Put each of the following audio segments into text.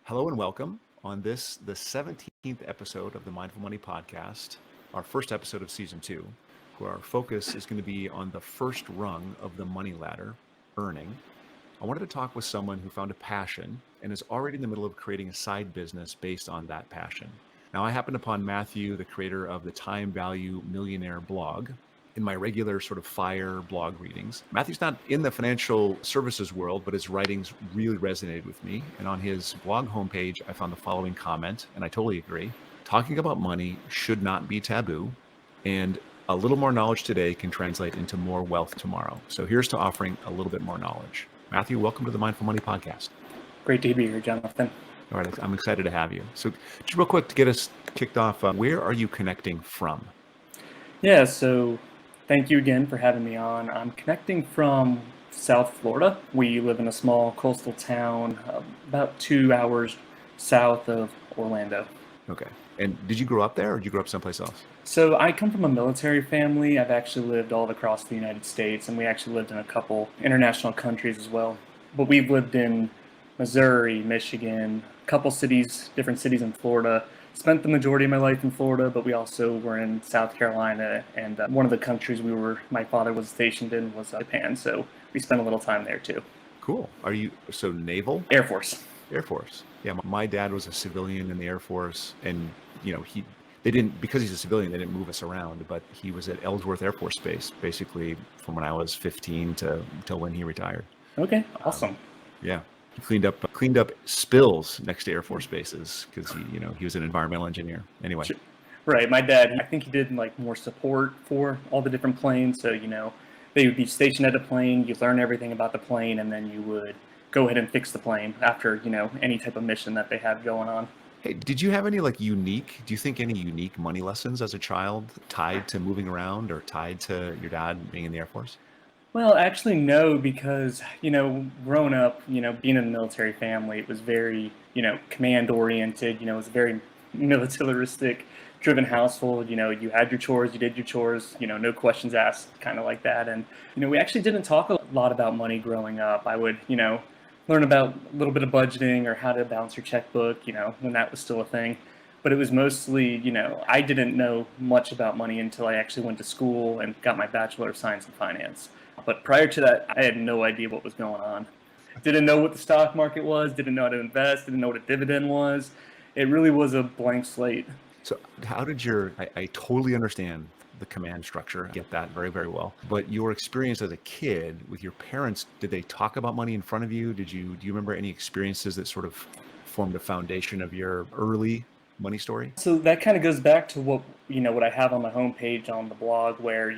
Hello and welcome on the 17th episode of the Mindful Money Podcast, our first episode of season 2, where our focus is going to be on the first rung of the money ladder, earning. I wanted to talk with someone who found a passion and is already in the middle of creating a side business based on that passion. Now, I happened upon Matthew, the creator of the Time Value Millionaire Blog, in my regular sort of fire blog readings. Matthew's not in the financial services world, but his writings really resonated with me. And on his blog homepage, I found the following comment, and I totally agree. Talking about money should not be taboo, and a little more knowledge today can translate into more wealth tomorrow. So here's to offering a little bit more knowledge. Matthew, welcome to the Mindful Money Podcast. Great to be here, Jonathan. All right, I'm excited to have you. So just real quick to get us kicked off, where are you connecting from? Yeah, so thank you again for having me on. I'm connecting from South Florida. We live in a small coastal town about 2 hours south of Orlando. Okay. And did you grow up there or did you grow up someplace else? So I come from a military family. I've actually lived all across the United States, and we actually lived in a couple international countries as well. But we've lived in Missouri, Michigan, a couple cities, different cities in Florida. Spent the majority of my life in Florida, but we also were in South Carolina, and one of the countries my father was stationed in was Japan, so we spent a little time there too. Cool. Are you so naval? Air Force. Air Force. Yeah, my dad was a civilian in the Air Force, and they didn't, because he's a civilian, they didn't move us around, but he was at Ellsworth Air Force Base basically from when I was 15 till when he retired. Okay, awesome. Yeah. He cleaned up spills next to Air Force bases because he was an environmental engineer. Anyway. Sure. Right. My dad, I think he did more support for all the different planes. So, they would be stationed at a plane, you learn everything about the plane, and then you would go ahead and fix the plane after, any type of mission that they had going on. Hey, did you have any do you think any unique money lessons as a child tied to moving around or tied to your dad being in the Air Force? Well, actually, no, because, growing up, being in a military family, it was very, command oriented, it was a very militaristic driven household. You had your chores, you did your chores, no questions asked, kind of like that. And, we actually didn't talk a lot about money growing up. I would, learn about a little bit of budgeting or how to balance your checkbook, when that was still a thing. But it was mostly, I didn't know much about money until I actually went to school and got my Bachelor of Science in Finance. But prior to that, I had no idea what was going on. Didn't know what the stock market was, didn't know how to invest, didn't know what a dividend was. It really was a blank slate. So how did I totally understand the command structure, I get that very, very well. But your experience as a kid with your parents, did they talk about money in front of you? Do you remember any experiences that sort of formed a foundation of your early money story? So that kind of goes back to what I have on my homepage on the blog where,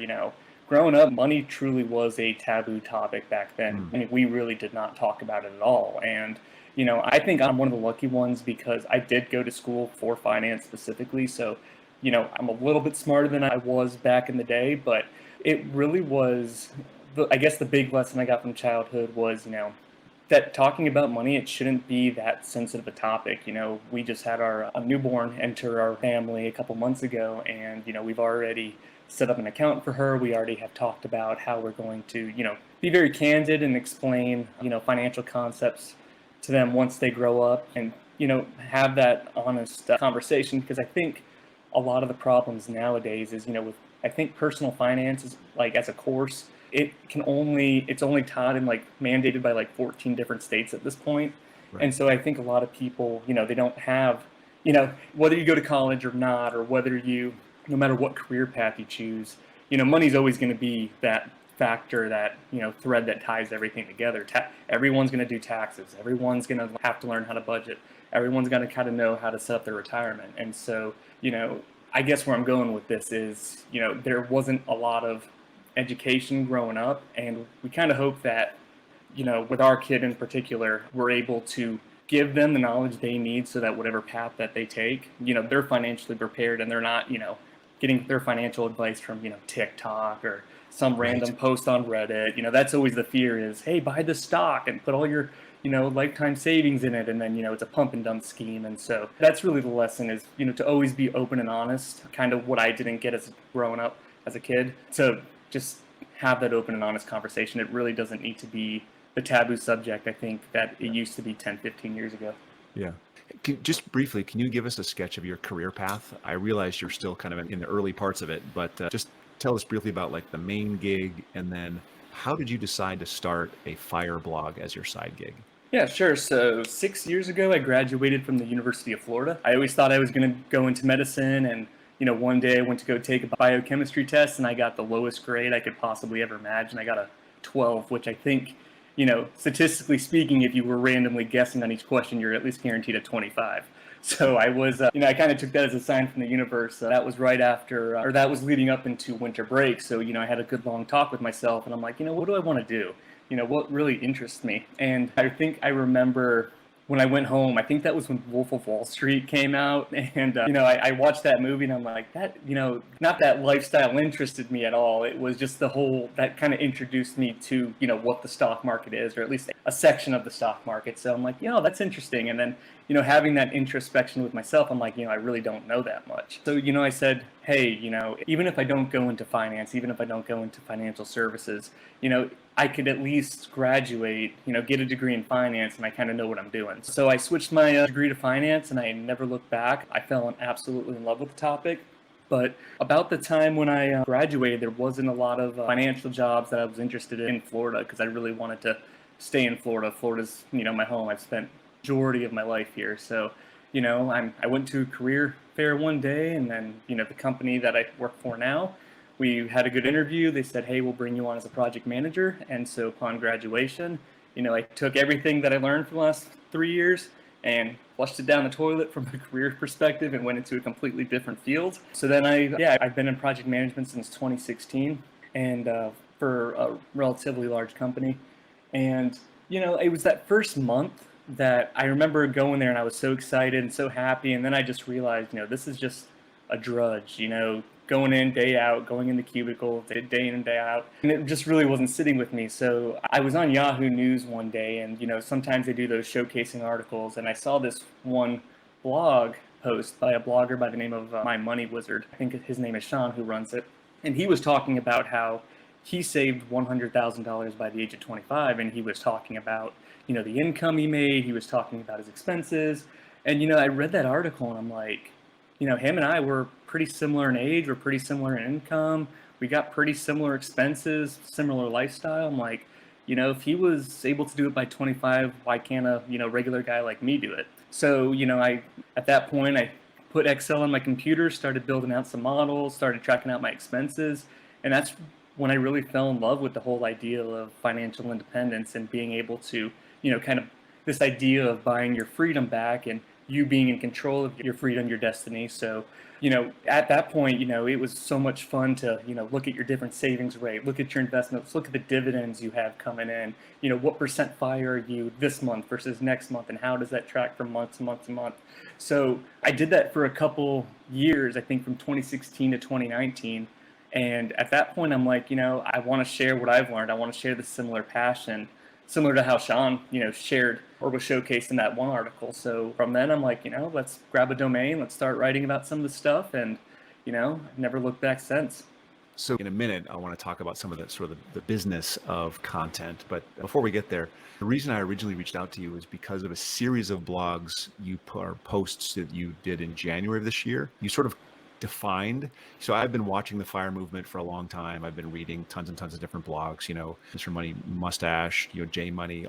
growing up, money truly was a taboo topic back then. I mean, we really did not talk about it at all. And, I think I'm one of the lucky ones because I did go to school for finance specifically. So, I'm a little bit smarter than I was back in the day, but it really was, I guess the big lesson I got from childhood was, that talking about money, it shouldn't be that sensitive a topic. We just had a newborn enter our family a couple months ago, and, we've already set up an account for her. We already have talked about how we're going to, be very candid and explain, financial concepts to them once they grow up and, have that honest conversation. Because I think a lot of the problems nowadays is, I think personal finance is as a course, it's only taught and mandated by 14 different states at this point. Right. And so I think a lot of people, they don't have, whether you go to college or not, or whether no matter what career path you choose, money's always going to be that factor, that, thread that ties everything together. Everyone's going to do taxes. Everyone's going to have to learn how to budget. Everyone's going to kind of know how to set up their retirement. And so, I guess where I'm going with this is, there wasn't a lot of education growing up, and we kind of hope that, with our kid in particular, we're able to give them the knowledge they need so that whatever path that they take, they're financially prepared and they're not, getting their financial advice from, TikTok or some random post on Reddit. That's always the fear is, hey, buy this stock and put all your, lifetime savings in it. And then, it's a pump and dump scheme. And so that's really the lesson is, to always be open and honest, kind of what I didn't get as growing up as a kid. So just have that open and honest conversation. It really doesn't need to be the taboo subject, I think, that it used to be 10, 15 years ago. Yeah. Just briefly, can you give us a sketch of your career path? I realize you're still kind of in the early parts of it, but just tell us briefly about like the main gig, and then how did you decide to start a fire blog as your side gig? Yeah, sure. So 6 years ago, I graduated from the University of Florida. I always thought I was going to go into medicine, and one day I went to go take a biochemistry test, and I got the lowest grade I could possibly ever imagine. I got a 12, which I think, statistically speaking, if you were randomly guessing on each question, you're at least guaranteed a 25. So I was, I kind of took that as a sign from the universe. That was right after, or that was leading up into winter break. So, I had a good long talk with myself, and I'm like, what do I want to do? What really interests me. And I think I remember when I went home, I think that was when Wolf of Wall Street came out. And, I watched that movie and I'm like, that, not that lifestyle interested me at all. It was just the whole, that kind of introduced me to, what the stock market is, or at least a section of the stock market. So I'm like, that's interesting. And then, having that introspection with myself, I'm like, I really don't know that much. So, I said, hey, even if I don't go into finance, even if I don't go into financial services, I could at least graduate, get a degree in finance, and I kind of know what I'm doing. So I switched my degree to finance, and I never looked back. I fell absolutely in love with the topic. But about the time when I graduated, there wasn't a lot of financial jobs that I was interested in Florida, because I really wanted to stay in Florida. Florida's, my home. I've spent majority of my life here. So, I went to a career fair one day, and then, the company that I work for now, we had a good interview. They said, hey, we'll bring you on as a project manager. And so upon graduation, I took everything that I learned for the last 3 years and flushed it down the toilet from a career perspective and went into a completely different field. So then I've been in project management since 2016, and for a relatively large company. And, it was that first month that I remember going there and I was so excited and so happy. And then I just realized, this is just a drudge, going in, day out, going in the cubicle, day in and day out. And it just really wasn't sitting with me. So I was on Yahoo News one day, and, sometimes they do those showcasing articles. And I saw this one blog post by a blogger by the name of My Money Wizard. I think his name is Sean, who runs it. And he was talking about how he saved $100,000 by the age of 25. And he was talking about, the income he made. He was talking about his expenses. And, I read that article and I'm like, him and I were pretty similar in age, we're pretty similar in income, we got pretty similar expenses, similar lifestyle. I'm like, if he was able to do it by 25, why can't a, regular guy like me do it? So, at that point, I put Excel on my computer, started building out some models, started tracking out my expenses, and that's when I really fell in love with the whole idea of financial independence and being able to, kind of this idea of buying your freedom back and you being in control of your freedom, your destiny. So, at that point, it was so much fun to, look at your different savings rate, look at your investments, look at the dividends you have coming in, what percent fire are you this month versus next month, and how does that track from month to month to month. So I did that for a couple years, I think from 2016 to 2019. And at that point, I'm like, I want to share what I've learned. I want to share the similar passion, similar to how Sean, shared or was showcased in that one article. So from then I'm like, let's grab a domain, let's start writing about some of the stuff. And, I've never looked back since. So in a minute, I want to talk about some of the sort of the business of content. But before we get there, the reason I originally reached out to you is because of a series of blogs or posts that you did in January of this year. You sort of defined. So I've been watching the FIRE movement for a long time. I've been reading tons and tons of different blogs, Mr. Money Mustache, J Money.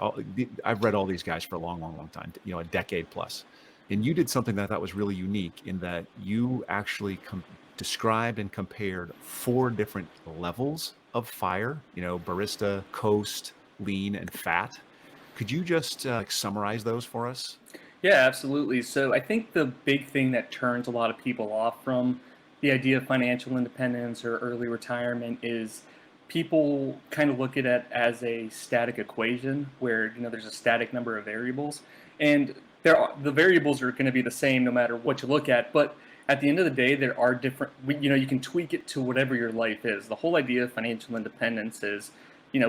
I've read all these guys for a long, long, long time, a decade plus. And you did something that I thought was really unique in that you actually described and compared 4 different levels of FIRE, barista, coast, lean, and fat. Could you just summarize those for us? Yeah, absolutely. So I think the big thing that turns a lot of people off from the idea of financial independence or early retirement is people kind of look at it as a static equation where, there's a static number of variables, and the variables are going to be the same no matter what you look at. But at the end of the day, there are different, you can tweak it to whatever your life is. The whole idea of financial independence is,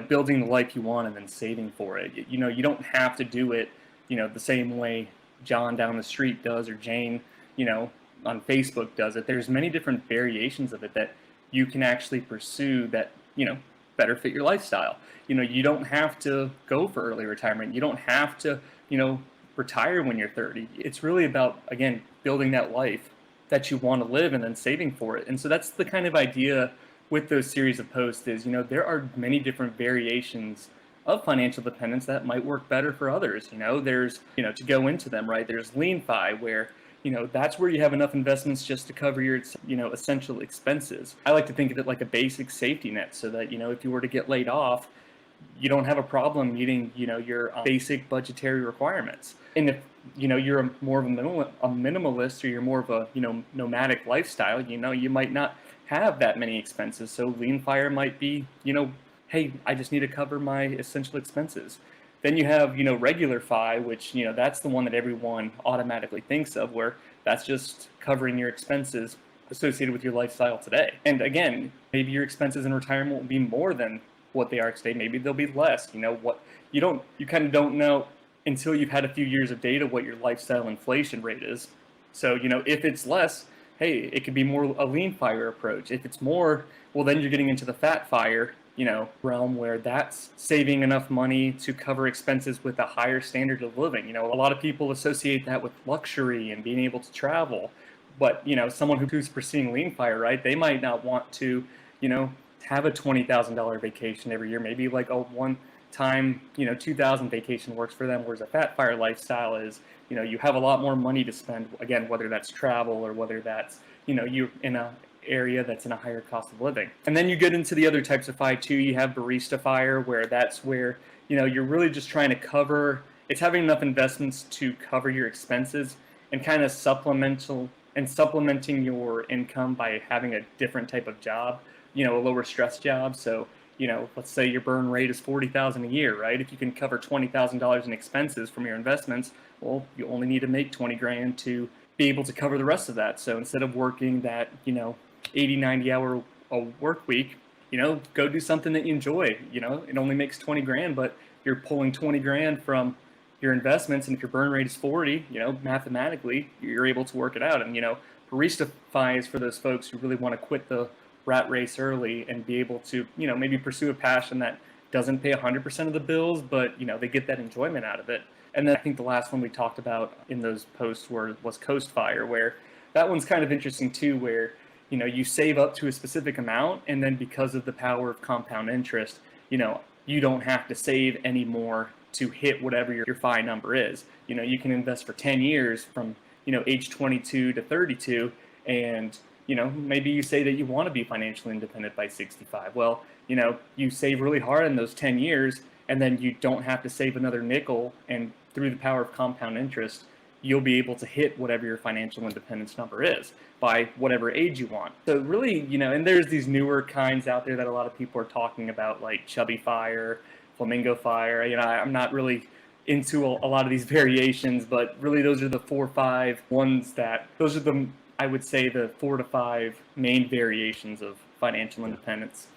building the life you want and then saving for it. You don't have to do it, the same way John down the street does, or Jane, on Facebook does it. There's many different variations of it that you can actually pursue that, better fit your lifestyle. You don't have to go for early retirement. You don't have to, retire when you're 30. It's really about, again, building that life that you want to live and then saving for it. And so that's the kind of idea with those series of posts is, there are many different variations of financial dependence that might work better for others. There's, to go into them, right? There's lean fi, where, that's where you have enough investments just to cover your, essential expenses. I like to think of it like a basic safety net so that, if you were to get laid off, you don't have a problem meeting, your basic budgetary requirements. And if, you're more of a minimalist, or you're more of a, nomadic lifestyle, you might not have that many expenses. So lean fire might be, hey, I just need to cover my essential expenses. Then you have, regular fi, which, that's the one that everyone automatically thinks of, where that's just covering your expenses associated with your lifestyle today. And again, maybe your expenses in retirement will be more than what they are today. Maybe they'll be less. You kind of don't know until you've had a few years of data what your lifestyle inflation rate is. So, if it's less, hey, it could be more a lean fire approach. If it's more, well, then you're getting into the fat fire, realm, where that's saving enough money to cover expenses with a higher standard of living. A lot of people associate that with luxury and being able to travel. But, someone who's pursuing lean fire, right, they might not want to, have a $20,000 vacation every year. Maybe like a one-time, 2,000 vacation works for them, whereas a fat fire lifestyle is, you have a lot more money to spend, again, whether that's travel or whether that's, you're in a area that's in a higher cost of living. And then you get into the other types of fi too. You have barista fire, where that's where, you're really just trying to cover, it's having enough investments to cover your expenses and kind of supplementing your income by having a different type of job, a lower stress job. So, let's say your burn rate is $40,000 a year, right? If you can cover $20,000 in expenses from your investments, well, you only need to make 20 grand to be able to cover the rest of that. So instead of working that, 80, 90 hour a work week, go do something that you enjoy. It only makes 20 grand, but you're pulling 20 grand from your investments. And if your burn rate is 40, mathematically, you're able to work it out. And, barista fi is for those folks who really want to quit the rat race early and be able to, maybe pursue a passion that doesn't pay 100% of the bills, but, they get that enjoyment out of it. And then I think the last one we talked about in those posts was coast fire, where that one's kind of interesting too, where, you save up to a specific amount, and then because of the power of compound interest, you don't have to save anymore to hit whatever your fi number is. You can invest for 10 years from, age 22 to 32, and maybe you say that you want to be financially independent by 65. Well, you save really hard in those 10 years, and then you don't have to save another nickel. And through the power of compound interest, you'll be able to hit whatever your financial independence number is by whatever age you want. So really, and there's these newer kinds out there that a lot of people are talking about, like chubby fire, flamingo fire. I'm not really into a lot of these variations, but really those are the 4 or 5 ones those are the, I would say, the 4 to 5 main variations of financial independence.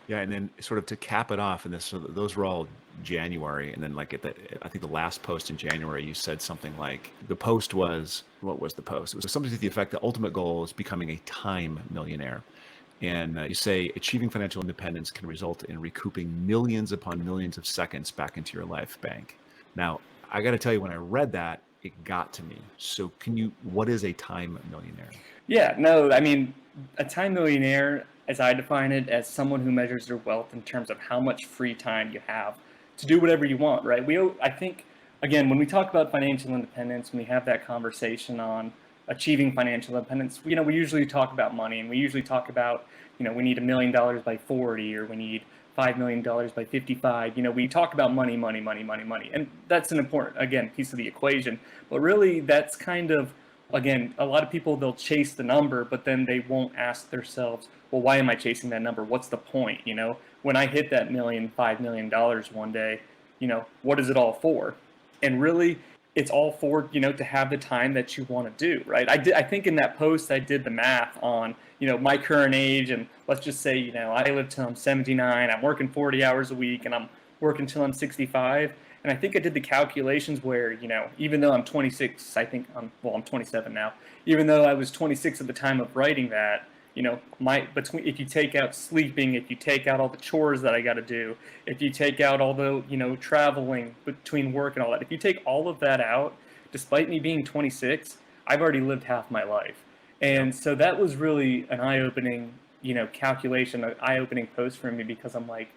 Yeah, and then sort of to cap it off, and so those were all January, and then like I think the last post in January, you said something like what was the post? It was something to the effect: the ultimate goal is becoming a time millionaire. And you say achieving financial independence can result in recouping millions upon millions of seconds back into your life bank. Now, I got to tell you, when I read that, it got to me. So what is a time millionaire? Yeah, no, I mean, a time millionaire, as I define it, as someone who measures their wealth in terms of how much free time you have to do whatever you want, right? I think, again, when we talk about financial independence, when we have that conversation on achieving financial independence, we usually talk about money, and we usually talk about, we need $1 million by 40, or we need $5 million by 55. We talk about money, and that's an important, again, piece of the equation. But really, that's kind of, again, a lot of people, they'll chase the number, but then they won't ask themselves, well, why am I chasing that number? What's the point? When I hit that $5 million one day, what is it all for? And really, it's all for, to have the time that you want to do, right? I think in that post, I did the math on, my current age, and let's just say, I live till I'm 79, I'm working 40 hours a week, and I'm working till I'm 65. And I think I did the calculations where, even though I'm 26, I'm 27 now, even though I was 26 at the time of writing that, if you take out sleeping, if you take out all the chores that I got to do, if you take out all the, traveling between work and all that, if you take all of that out, despite me being 26, I've already lived half my life. Yep. And so that was really an eye-opening, calculation, an eye-opening post for me, because I'm like,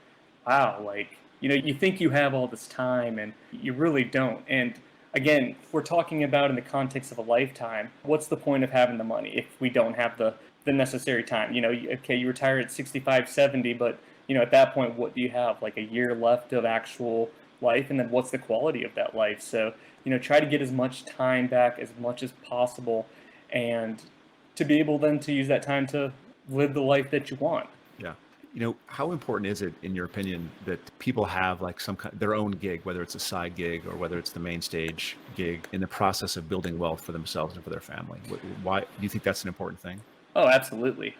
wow, like, you think you have all this time and you really don't. And again, we're talking about in the context of a lifetime, what's the point of having the money if we don't have the necessary time? Okay, you retire at 65, 70, but at that point, what do you have? Like a year left of actual life, and then what's the quality of that life? So, try to get as much time back as much as possible, and to be able then to use that time to live the life that you want. Yeah. How important is it, in your opinion, that people have like their own gig, whether it's a side gig or whether it's the main stage gig, in the process of building wealth for themselves and for their family? Why do you think that's an important thing? Oh, absolutely.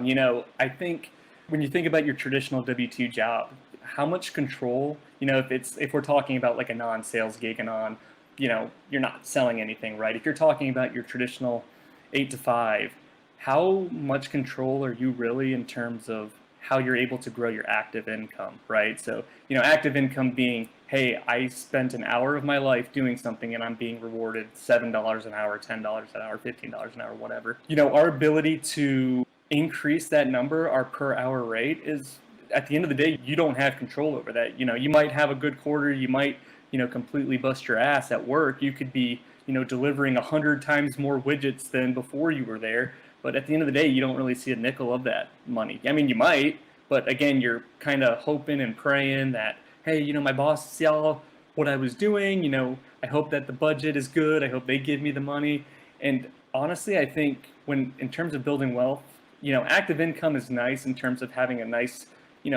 I think when you think about your traditional W-2 job, how much control, if we're talking about like a non-sales gig and you're not selling anything, right? If you're talking about your traditional 8 to 5, how much control are you really in terms of how you're able to grow your active income, right? So, active income being, hey, I spent an hour of my life doing something and I'm being rewarded $7 an hour, $10 an hour, $15 an hour, whatever. Our ability to increase that number, our per hour rate, is, at the end of the day, you don't have control over that. You might have a good quarter, you might, completely bust your ass at work. You could be, delivering 100 times more widgets than before you were there. But at the end of the day, you don't really see a nickel of that money. I mean, you might, but again, you're kind of hoping and praying that, hey, my boss saw what I was doing. I hope that the budget is good. I hope they give me the money. And honestly, I think in terms of building wealth, active income is nice in terms of having a nice,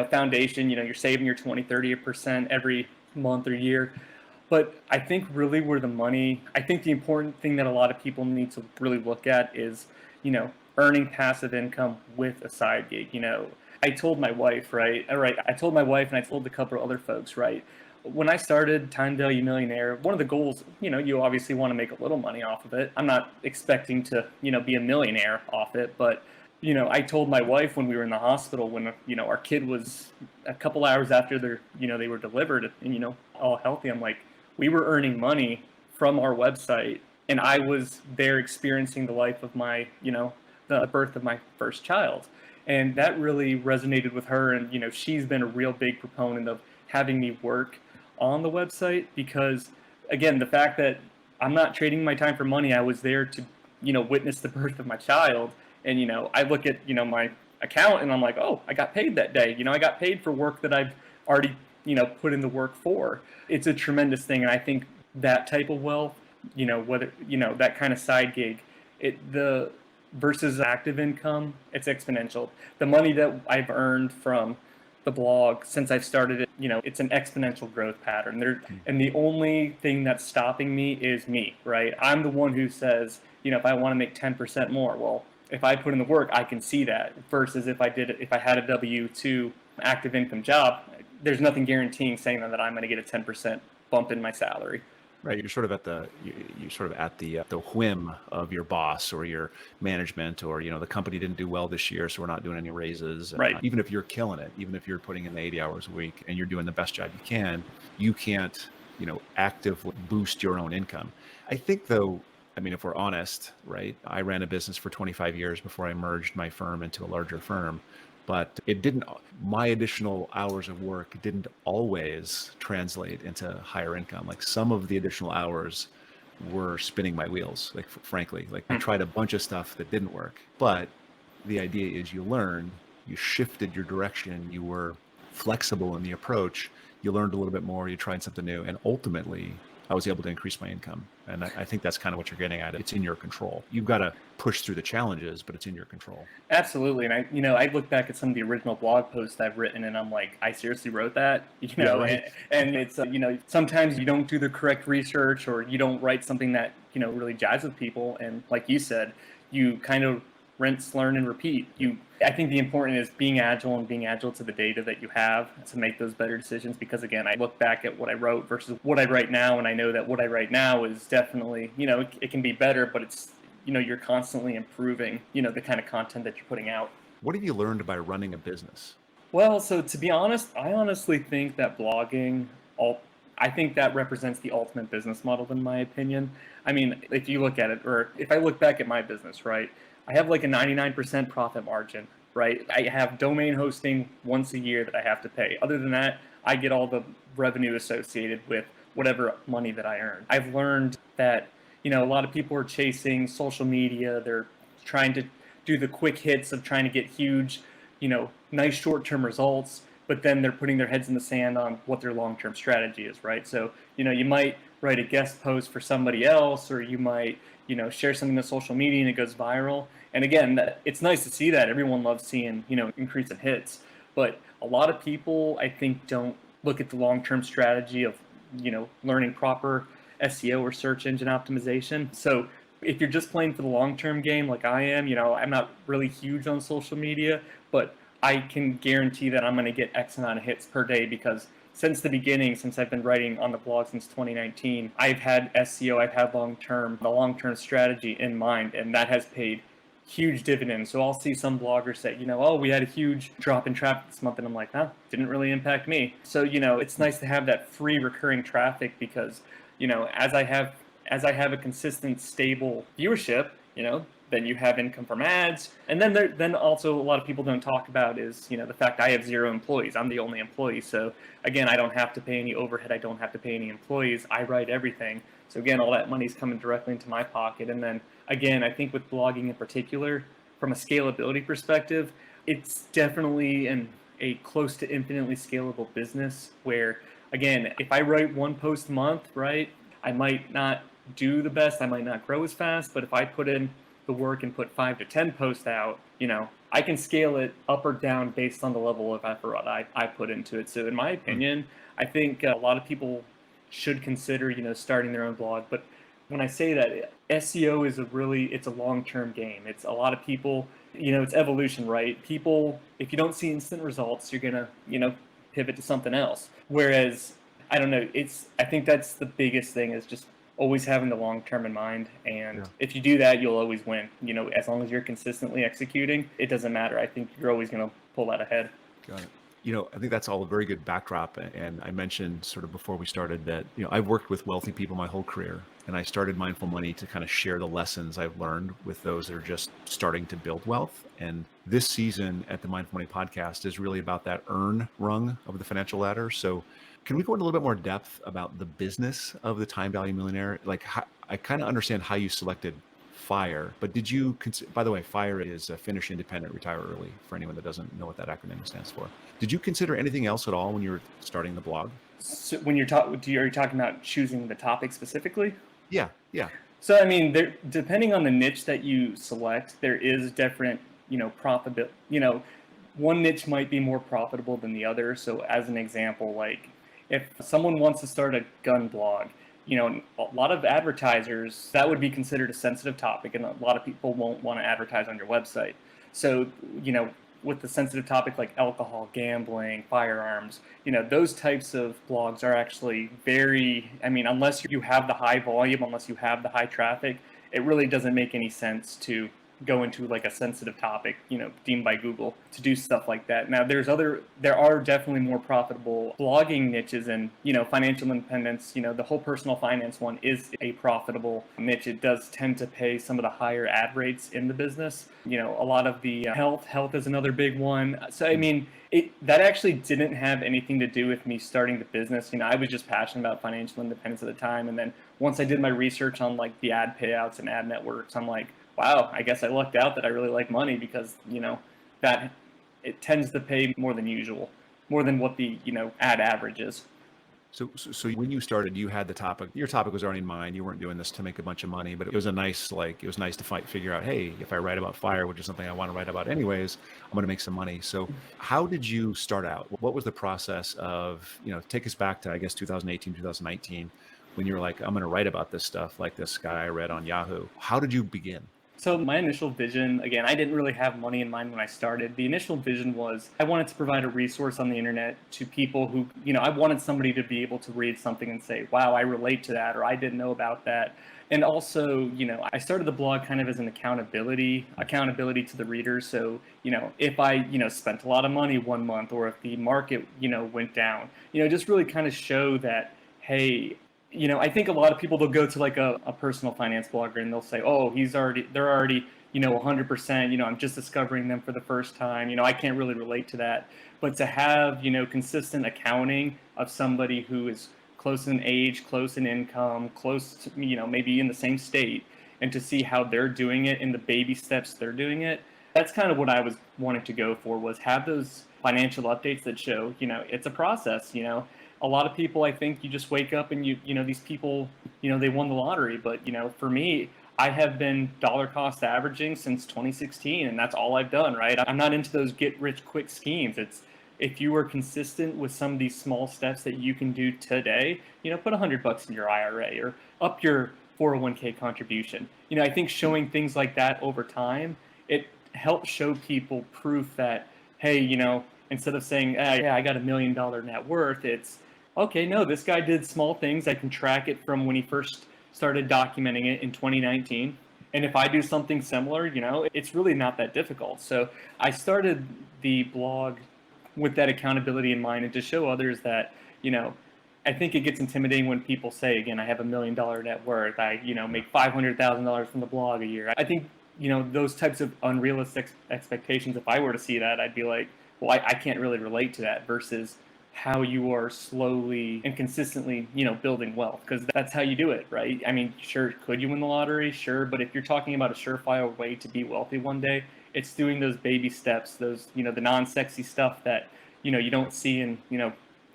foundation. You're saving your 20, 30% every month or year. But I think really I think the important thing that a lot of people need to really look at is, earning passive income with a side gig. I told my wife, right? All right. I told my wife and I told a couple of other folks, right? When I started Time Value Millionaire, one of the goals, you obviously want to make a little money off of it. I'm not expecting to, be a millionaire off it, but I told my wife when we were in the hospital, when, our kid was a couple hours after they were delivered and, all healthy, I'm like, we were earning money from our website, and I was there experiencing the life of my, the birth of my first child. And that really resonated with her. And, she's been a real big proponent of having me work on the website because, again, the fact that I'm not trading my time for money, I was there to, witness the birth of my child. And, I look at, my account and I'm like, oh, I got paid that day. I got paid for work that I've already, put in the work for. It's a tremendous thing. And I think that type of wealth, whether, that kind of side gig, the versus active income, it's exponential. The money that I've earned from the blog since I've started it, it's an exponential growth pattern there. And the only thing that's stopping me is me, right? I'm the one who says, if I want to make 10% more, well, if I put in the work, I can see that, versus if I had a W-2 active income job, there's nothing guaranteeing saying that I'm going to get a 10% bump in my salary. Right, you're sort of at the whim of your boss or your management, or the company didn't do well this year, so we're not doing any raises. Right. Even if you're killing it, even if you're putting in the 80 hours a week and you're doing the best job you can't actively boost your own income. I think, though, I mean, if we're honest, right? I ran a business for 25 years before I merged my firm into a larger firm. But my additional hours of work didn't always translate into higher income. Like, some of the additional hours were spinning my wheels, like, frankly. Like, I tried a bunch of stuff that didn't work. But the idea is you learned, you shifted your direction, you were flexible in the approach, you learned a little bit more, you tried something new, and ultimately I was able to increase my income. And I think that's kind of what you're getting at. It's in your control. You've got to push through the challenges, but it's in your control. Absolutely. And I look back at some of the original blog posts I've written and I'm like, I seriously wrote that, Yeah, right. and it's, sometimes you don't do the correct research, or you don't write something that, really jives with people. And like you said, you kind of rinse, learn, and repeat. I think the important is being agile to the data that you have to make those better decisions. Because again, I look back at what I wrote versus what I write now, and I know that what I write now is definitely, it can be better, but it's, you're constantly improving, the kind of content that you're putting out. What have you learned by running a business? Well, so to be honest, I honestly think that blogging, all, I think that represents the ultimate business model, in my opinion. I mean, if you look at it, or if I look back at my business, right, I have like a 99% profit margin, right? I have domain hosting once a year that I have to pay. Other than that, I get all the revenue associated with whatever money that I earn. I've learned that, a lot of people are chasing social media. They're trying to do the quick hits of trying to get huge, nice short-term results, but then they're putting their heads in the sand on what their long-term strategy is, right? So, you might write a guest post for somebody else, or you might, share something to social media and it goes viral. And again, it's nice to see that. Everyone loves seeing, increase in hits. But a lot of people, I think, don't look at the long-term strategy of, learning proper SEO or search engine optimization. So if you're just playing for the long-term game like I am, I'm not really huge on social media, but I can guarantee that I'm going to get X amount of hits per day because since the beginning, since I've been writing on the blog since 2019, I've had SEO, I've had the long-term strategy in mind, and that has paid huge dividends. So I'll see some bloggers say, oh, we had a huge drop in traffic this month, and I'm like, huh, didn't really impact me. So, it's nice to have that free recurring traffic because, as I have a consistent, stable viewership, then you have income from ads. And then also a lot of people don't talk about is, the fact I have 0 employees. I'm the only employee. So again, I don't have to pay any overhead. I don't have to pay any employees. I write everything. So again, all that money's coming directly into my pocket. And then again, I think with blogging in particular, from a scalability perspective, it's definitely a close to infinitely scalable business where, again, if I write 1 post a month, right, I might not do the best, I might not grow as fast, but if I put in the work and put 5 to 10 posts out, I can scale it up or down based on the level of effort I put into it. So in my opinion, I think a lot of people should consider, starting their own blog. But when I say that, SEO is it's a long-term game. It's a lot of people, it's evolution, right? People, if you don't see instant results, you're going to, pivot to something else. Whereas, I don't know, I think that's the biggest thing is just always having the long term in mind. And if you do that, you'll always win. As long as you're consistently executing, it doesn't matter. I think you're always going to pull that ahead. Got it. I think that's all a very good backdrop. And I mentioned sort of before we started that, I've worked with wealthy people my whole career. And I started Mindful Money to kind of share the lessons I've learned with those that are just starting to build wealth. And this season at the Mindful Money podcast is really about that earn rung of the financial ladder. So can we go into a little bit more depth about the business of the Time Value Millionaire? Like, I kind of understand how you selected FIRE, but did you by the way, FIRE is Finish Independent, Retire Early, for anyone that doesn't know what that acronym stands for. Did you consider anything else at all when you were starting the blog? So when are you talking about choosing the topic specifically? Yeah. So, I mean, depending on the niche that you select, there is different, profitability. One niche might be more profitable than the other. So, as an example, like if someone wants to start a gun blog, a lot of advertisers, that would be considered a sensitive topic, and a lot of people won't want to advertise on your website. So, with the sensitive topic like alcohol, gambling, firearms, those types of blogs are actually unless you have the high volume, unless you have the high traffic, it really doesn't make any sense to go into like a sensitive topic, deemed by Google to do stuff like that. Now there are definitely more profitable blogging niches and, financial independence, the whole personal finance one is a profitable niche. It does tend to pay some of the higher ad rates in the business. A lot of the health is another big one. So, that actually didn't have anything to do with me starting the business. I was just passionate about financial independence at the time. And then once I did my research on like the ad payouts and ad networks, I'm like, wow, I guess I lucked out that I really like money because, that it tends to pay more than usual, more than what the, ad average is. So when you started, you had your topic was already in mind. You weren't doing this to make a bunch of money, but it was nice to figure out, hey, if I write about FIRE, which is something I want to write about anyways, I'm going to make some money. So how did you start out? What was the process of, take us back to, I guess, 2018, 2019, when you were like, I'm going to write about this stuff like this guy I read on Yahoo. How did you begin? So my initial vision, again, I didn't really have money in mind when I started. The initial vision was I wanted to provide a resource on the internet to people who, I wanted somebody to be able to read something and say, wow, I relate to that, or I didn't know about that. And also, I started the blog kind of as an accountability to the readers. So, if I, spent a lot of money one month, or if the market, went down, just really kind of show that, hey, I think a lot of people, they'll go to like a personal finance blogger and they'll say, oh, they're already, 100%, I'm just discovering them for the first time. I can't really relate to that. But to have, consistent accounting of somebody who is close in age, close in income, close to, maybe in the same state, and to see how they're doing it and the baby steps they're doing it, that's kind of what I was wanting to go for, was have those financial updates that show, it's a process. A lot of people, I think, you just wake up and these people, they won the lottery. But, for me, I have been dollar cost averaging since 2016, and that's all I've done, right? I'm not into those get rich quick schemes. It's, if you are consistent with some of these small steps that you can do today, put $100 in your IRA or up your 401k contribution. I think showing things like that over time, it helps show people proof that, hey, instead of saying, yeah, I got $1 million net worth, it's, okay, no, this guy did small things. I can track it from when he first started documenting it in 2019. And if I do something similar, it's really not that difficult. So I started the blog with that accountability in mind, and to show others that, I think it gets intimidating when people say, again, I have $1 million net worth. I, make $500,000 from the blog a year. I think, those types of unrealistic expectations, if I were to see that, I'd be like, well, I can't really relate to that, versus how you are slowly and consistently, building wealth, because that's how you do it, right? I mean, sure, could you win the lottery? Sure. But if you're talking about a surefire way to be wealthy one day, it's doing those baby steps, those, the non-sexy stuff that, you don't see in,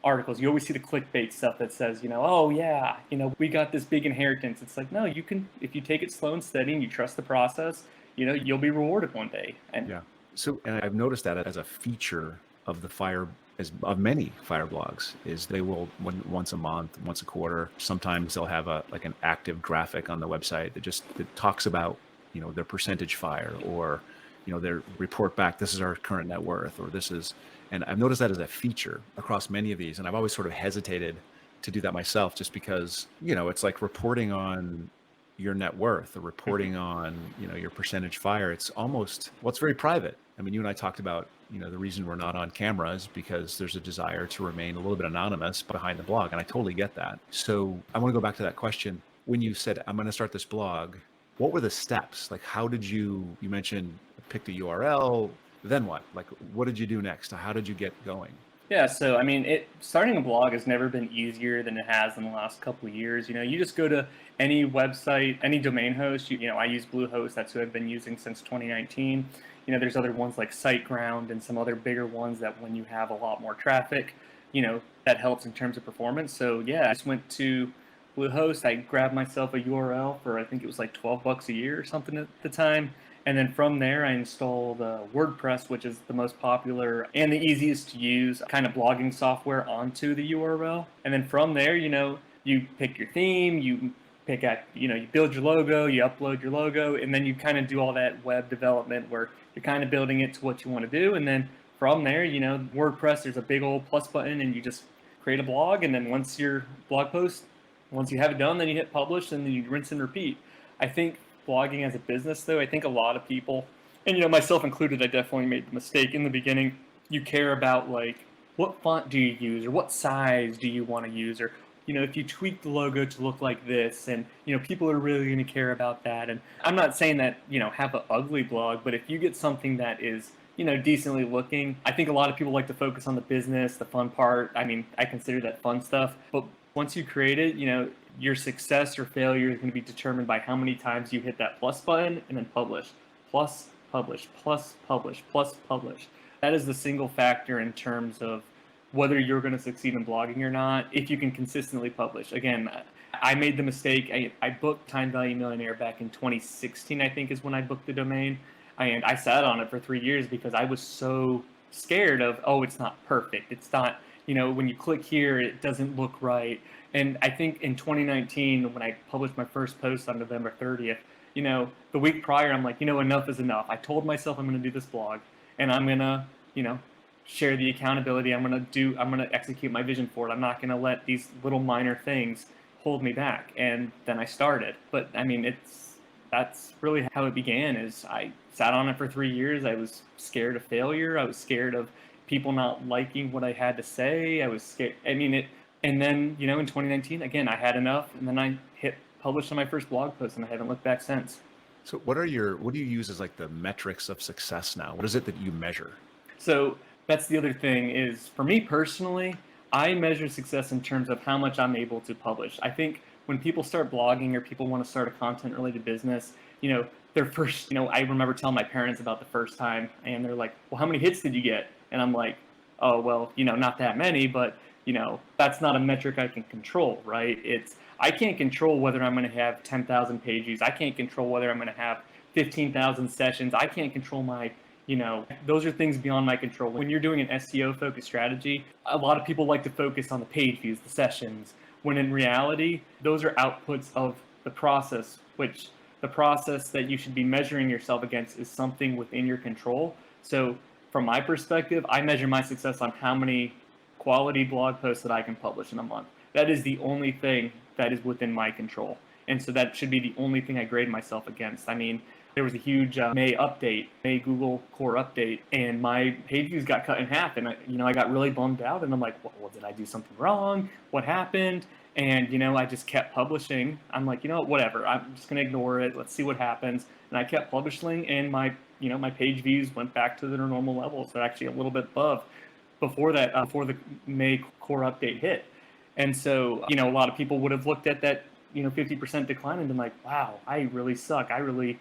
articles. You always see the clickbait stuff that says, oh yeah, we got this big inheritance. It's like, no, you can, if you take it slow and steady and you trust the process, you'll be rewarded one day. And Yeah. So, and I've noticed that as a feature of the of many fire blogs, is they will, once a month, once a quarter, sometimes they'll have like an active graphic on the website that talks about, their percentage fire, or, their report back, this is our current net worth, or this is, and I've noticed that as a feature across many of these. And I've always sort of hesitated to do that myself, just because, it's like reporting on your net worth, or reporting on, your percentage fire. It's almost, well, it's very private. I mean, you and I talked about, the reason we're not on camera is because there's a desire to remain a little bit anonymous behind the blog. And I totally get that. So I want to go back to that question. When you said, I'm going to start this blog, what were the steps? Like, how did you mentioned pick the URL, then what? Like, what did you do next? How did you get going? yeah, so I mean, starting a blog has never been easier than it has in the last couple of years. You just go to any website, any domain host. I use Bluehost. That's who I've been using since 2019. There's other ones like SiteGround and some other bigger ones that when you have a lot more traffic, that helps in terms of performance. So yeah, I just went to Bluehost. I grabbed myself a URL for, I think it was like $12 a year or something at the time. And then from there, I installed WordPress, which is the most popular and the easiest to use kind of blogging software, onto the URL. And then from there, you pick your theme, you pick out, you build your logo, you upload your logo, and then you kind of do all that web development where you're kind of building it to what you want to do. And then from there, WordPress, there's a big old plus button, and you just create a blog. And then once you have it done, then you hit publish, and then you rinse and repeat. I think blogging as a business, though, I think a lot of people, and myself included, I definitely made the mistake in the beginning. You care about, like, what font do you use, or what size do you want to use, or if you tweak the logo to look like this, and people are really going to care about that. And I'm not saying that have an ugly blog, but if you get something that is decently looking, I think a lot of people like to focus on the business, the fun part. I mean, I consider that fun stuff, but once you create it, your success or failure is going to be determined by how many times you hit that plus button and then publish, plus publish, plus publish, plus publish. That is the single factor in terms of whether you're going to succeed in blogging or not, if you can consistently publish. Again, I made the mistake. I booked Time Value Millionaire back in 2016, I think is when I booked the domain. And I sat on it for 3 years because I was so scared of, oh, it's not perfect. It's not, when you click here, it doesn't look right. And I think in 2019, when I published my first post on November 30th, the week prior, I'm like, enough is enough. I told myself I'm going to do this blog, and I'm going to, share the accountability. I'm going to execute my vision for it. I'm not going to let these little minor things hold me back. And then I started. But I mean, that's really how it began. Is I sat on it for 3 years. I was scared of failure. I was scared of people not liking what I had to say. I was scared. I mean, and then, in 2019, again, I had enough, and then I hit published on my first blog post, and I haven't looked back since. So what do you use as like the metrics of success now? What is it that you measure? So that's the other thing is, for me personally, I measure success in terms of how much I'm able to publish. I think when people start blogging or people want to start a content related business, their first, I remember telling my parents about the first time, and they're like, well, how many hits did you get? And I'm like, oh, well, not that many, but that's not a metric I can control, right? I can't control whether I'm going to have 10,000 page views. I can't control whether I'm going to have 15,000 sessions. I can't control those are things beyond my control. When you're doing an SEO focused strategy, a lot of people like to focus on the page views, the sessions, when in reality, those are outputs of the process, which the process that you should be measuring yourself against is something within your control. So from my perspective, I measure my success on how many quality blog posts that I can publish in a month. That is the only thing that is within my control. And so that should be the only thing I grade myself against. I mean, there was a huge May Google core update, and my page views got cut in half. And I got really bummed out, and I'm like, well, did I do something wrong? What happened? And I just kept publishing. I'm like, whatever. I'm just gonna ignore it. Let's see what happens. And I kept publishing, and my page views went back to their normal levels. They're actually a little bit above before the May core update hit. And so, a lot of people would have looked at that 50% decline and been like, wow, I really suck. I really,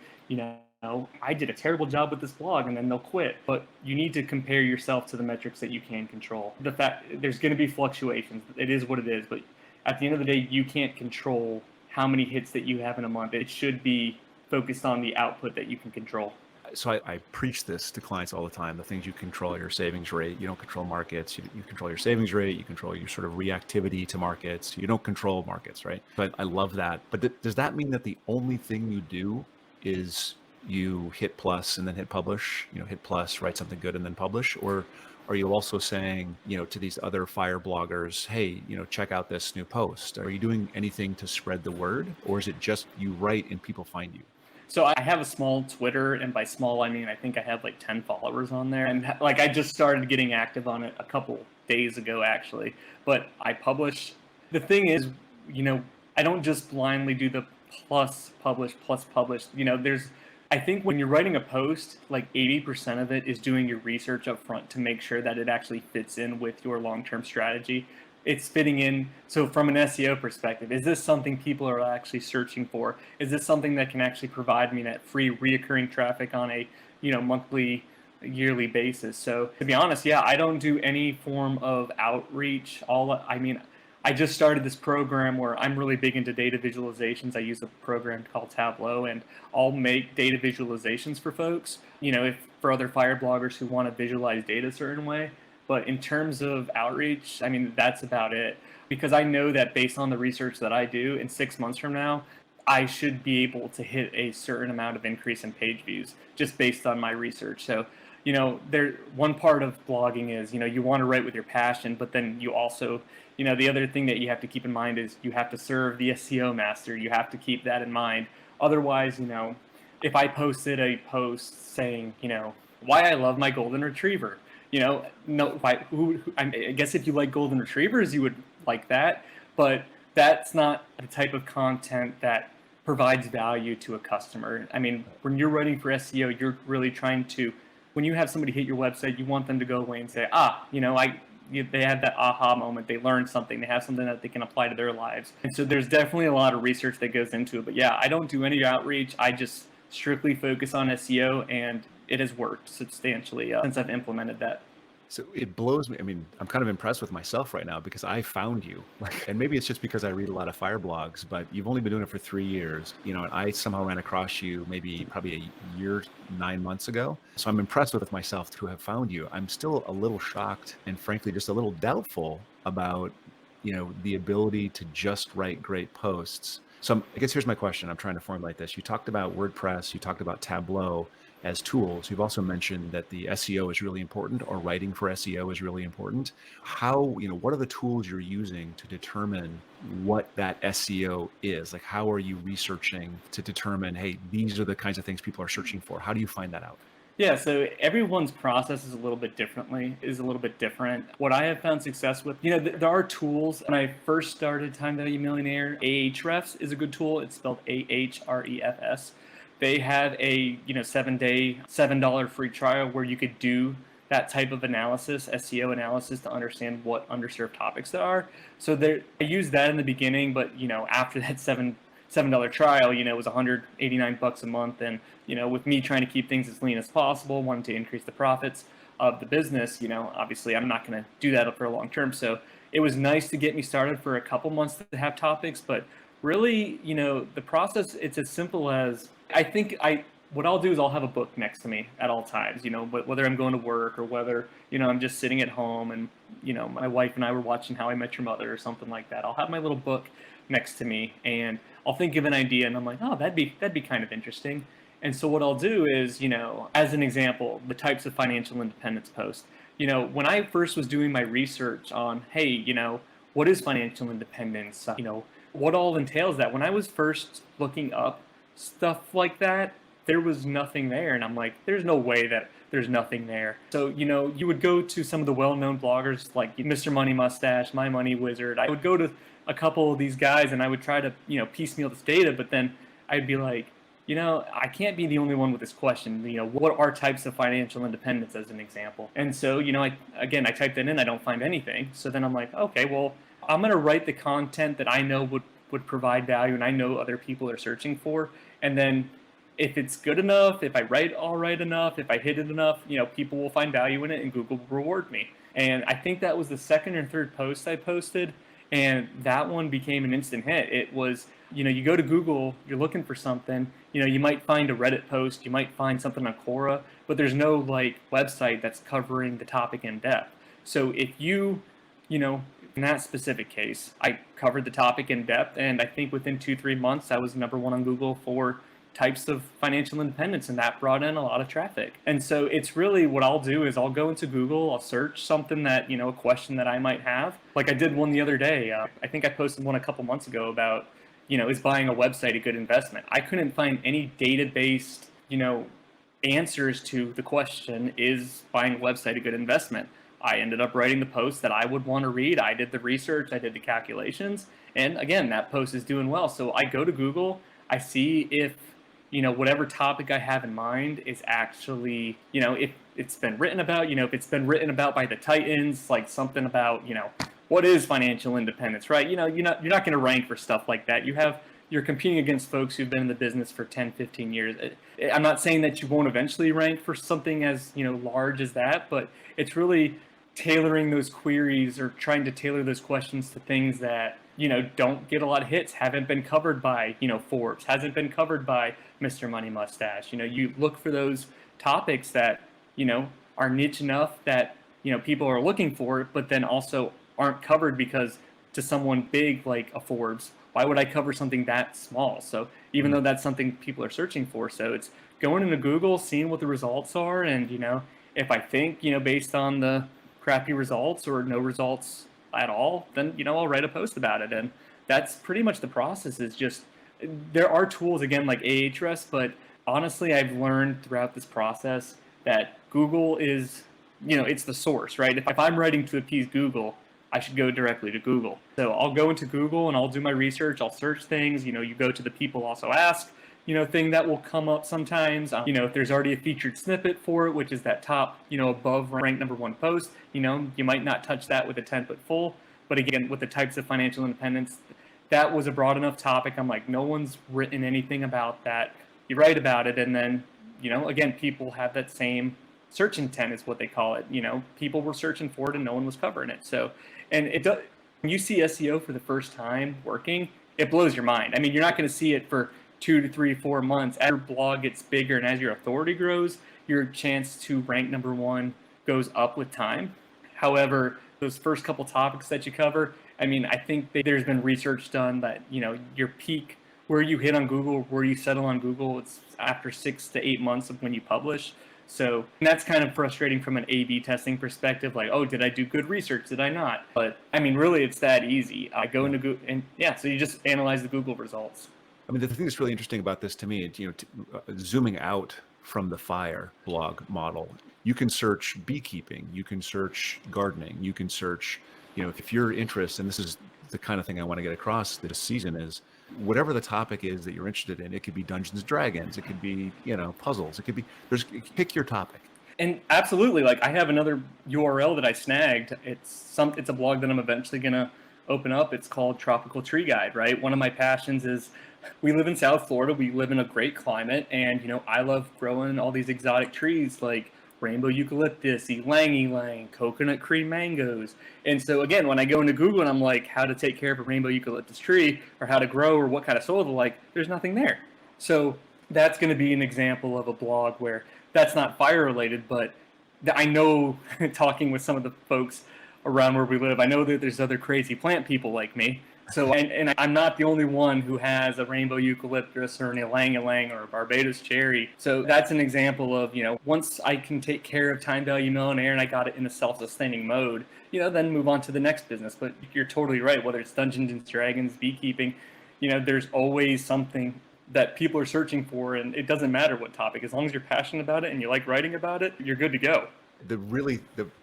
I did a terrible job with this blog, and then they'll quit. But you need to compare yourself to the metrics that you can control. The fact there's going to be fluctuations. It is what it is. But at the end of the day, you can't control how many hits that you have in a month. It should be focused on the output that you can control. So I preach this to clients all the time. The things you control, your savings rate. You don't control markets. You control your savings rate. You control your sort of reactivity to markets. You don't control markets, right? But I love that. But does that mean that the only thing you do is you hit plus and then hit publish? Hit plus, write something good, and then publish? Or are you also saying, to these other fire bloggers, hey, check out this new post? Are you doing anything to spread the word, or is it just you write and people find you? So I have a small Twitter, and by small, I mean, I think I have like 10 followers on there. And like, I just started getting active on it a couple days ago, actually. But I publish. The thing is, I don't just blindly do the plus publish. I think when you're writing a post, like 80% of it is doing your research up front to make sure that it actually fits in with your long-term strategy. It's fitting in. So from an SEO perspective, is this something people are actually searching for? Is this something that can actually provide me that free reoccurring traffic on a monthly, yearly basis? So to be honest, yeah, I don't do any form of outreach. I just started this program where I'm really big into data visualizations. I use a program called Tableau, and I'll make data visualizations for folks, if for other fire bloggers who want to visualize data a certain way. But in terms of outreach, I mean, that's about it. Because I know that based on the research that I do, in 6 months from now, I should be able to hit a certain amount of increase in page views just based on my research. So, one part of blogging is, you want to write with your passion, but then you also, the other thing that you have to keep in mind is you have to serve the SEO master. You have to keep that in mind. Otherwise, if I posted a post saying, why I love my golden retriever, I guess if you like golden retrievers, you would like that, but that's not the type of content that provides value to a customer. I mean, when you're writing for SEO, you're really trying to, when you have somebody hit your website, you want them to go away and say, they had that aha moment, they learned something, they have something that they can apply to their lives. And so there's definitely a lot of research that goes into it. But yeah, I don't do any outreach. I just strictly focus on SEO, and it has worked substantially since I've implemented that. So it blows me. I mean, I'm kind of impressed with myself right now because I found you. And maybe it's just because I read a lot of fire blogs, but you've only been doing it for 3 years. And I somehow ran across you probably a year, 9 months ago. So I'm impressed with myself to have found you. I'm still a little shocked and frankly just a little doubtful about the ability to just write great posts So I guess here's my question. I'm trying to formulate this. You talked about WordPress, you talked about Tableau as tools. You've also mentioned that the SEO is really important, or writing for SEO is really important. What are the tools you're using to determine what that SEO is? Like, how are you researching to determine, hey, these are the kinds of things people are searching for? How do you find that out? Yeah, so everyone's process is a little bit different. What I have found success with, there are tools. When I first started Time Value Millionaire, Ahrefs is a good tool. It's spelled Ahrefs. They had a 7-day, $7 free trial where you could do that type of analysis, SEO analysis, to understand what underserved topics there are. So I used that in the beginning, but after that $7 trial, it was $189 a month, and with me trying to keep things as lean as possible, wanting to increase the profits of the business, obviously I'm not going to do that for a long term. So it was nice to get me started for a couple months to have topics, but really, the process, it's as simple as what I'll do is I'll have a book next to me at all times, whether I'm going to work or whether, I'm just sitting at home and, my wife and I were watching How I Met Your Mother or something like that. I'll have my little book next to me and I'll think of an idea and I'm like, oh, that'd be kind of interesting. And so what I'll do is, as an example, the types of financial independence posts. When I first was doing my research on, hey, what is financial independence? What all entails that? When I was first looking up stuff like that, there was nothing there. And I'm like, there's no way that there's nothing there. So, you would go to some of the well-known bloggers like Mr. Money Mustache, My Money Wizard. I would go to a couple of these guys and I would try to, piecemeal this data, but then I'd be like, I can't be the only one with this question. What are types of financial independence as an example? And so, I typed that in, I don't find anything. So then I'm like, okay, well, I'm going to write the content that I know would provide value and I know other people are searching for. And then if it's good enough, if I write all right enough, if I hit it enough, people will find value in it and Google will reward me. And I think that was the second or third post I posted. And that one became an instant hit. It was, you go to Google, you're looking for something, you might find a Reddit post, you might find something on Quora, but there's no website that's covering the topic in depth. So if in that specific case, I covered the topic in depth, and I think within 2-3 months, I was #1 on Google for types of financial independence, and that brought in a lot of traffic. And so it's really what I'll do is I'll go into Google, I'll search something that, a question that I might have. Like I did one the other day. I think I posted one a couple months ago about, is buying a website a good investment? I couldn't find any data-based, answers to the question, is buying a website a good investment? I ended up writing the post that I would want to read. I did the research, I did the calculations, and again, that post is doing well. So I go to Google, I see if whatever topic I have in mind is actually, if it's been written about, if it's been written about by the Titans, like something about, what is financial independence, right? You're not going to rank for stuff like that. You're competing against folks who've been in the business for 10, 15 years. I'm not saying that you won't eventually rank for something as, large as that, but it's really tailoring those queries or trying to tailor those questions to things that, don't get a lot of hits, haven't been covered by, Forbes, hasn't been covered by Mr. Money Mustache. You look for those topics that, are niche enough that, people are looking for it, but then also aren't covered because to someone big like a Forbes, why would I cover something that small? So even though that's something people are searching for, so it's going into Google, seeing what the results are, and, if I think, based on the crappy results or no results at all, then I'll write a post about it. And that's pretty much the process. Is just, there are tools again like Ahrefs, but honestly I've learned throughout this process that Google is, it's the source, right? If I'm writing to appease Google, I should go directly to Google. So I'll go into Google and I'll do my research, I'll search things, you go to the people also ask, thing that will come up sometimes. If there's already a featured snippet for it, which is that top, above ranked #1 post, you might not touch that with a 10-foot full. But again, with the types of financial independence, that was a broad enough topic. I'm like, no one's written anything about that. You write about it, and then, again, people have that same search intent is what they call it. People were searching for it and no one was covering it. So, and it does, when you see SEO for the first time working, it blows your mind. I mean, you're not going to see it for 2 to 3, 4 months. As your blog gets bigger and as your authority grows, your chance to rank #1 goes up with time. However, those first couple topics that you cover, I mean, I think there's been research done that, your peak where you hit on Google, where you settle on Google, it's after 6 to 8 months of when you publish. So that's kind of frustrating from an A/B testing perspective. Like, oh, did I do good research? Did I not? But I mean, really, it's that easy. I go into Google, and yeah, so you just analyze the Google results. I mean, the thing that's really interesting about this to me, zooming out from the fire blog model, you can search beekeeping, you can search gardening, you can search, if you're interested, and this is the kind of thing I want to get across this season is whatever the topic is that you're interested in, it could be Dungeons and Dragons, it could be, puzzles, it could be, pick your topic. And absolutely, like I have another URL that I snagged. It's a blog that I'm eventually gonna open up. It's called Tropical Tree Guide, right? One of my passions is we live in South Florida. We live in a great climate, and I love growing all these exotic trees like rainbow eucalyptus, ylang ylang, coconut cream mangoes. And so again, when I go into Google and I'm like, how to take care of a rainbow eucalyptus tree, or how to grow, or what kind of soil to like, there's nothing there. So that's going to be an example of a blog where that's not fire related, but I know talking with some of the folks around where we live, I know that there's other crazy plant people like me. So, and I'm not the only one who has a rainbow eucalyptus or an ylang ylang or a Barbados cherry. So that's an example of, once I can take care of Time Value Millionaire and I got it in a self-sustaining mode, then move on to the next business. But you're totally right. Whether it's Dungeons and Dragons, beekeeping, there's always something that people are searching for, and it doesn't matter what topic. As long as you're passionate about it and you like writing about it, you're good to go. The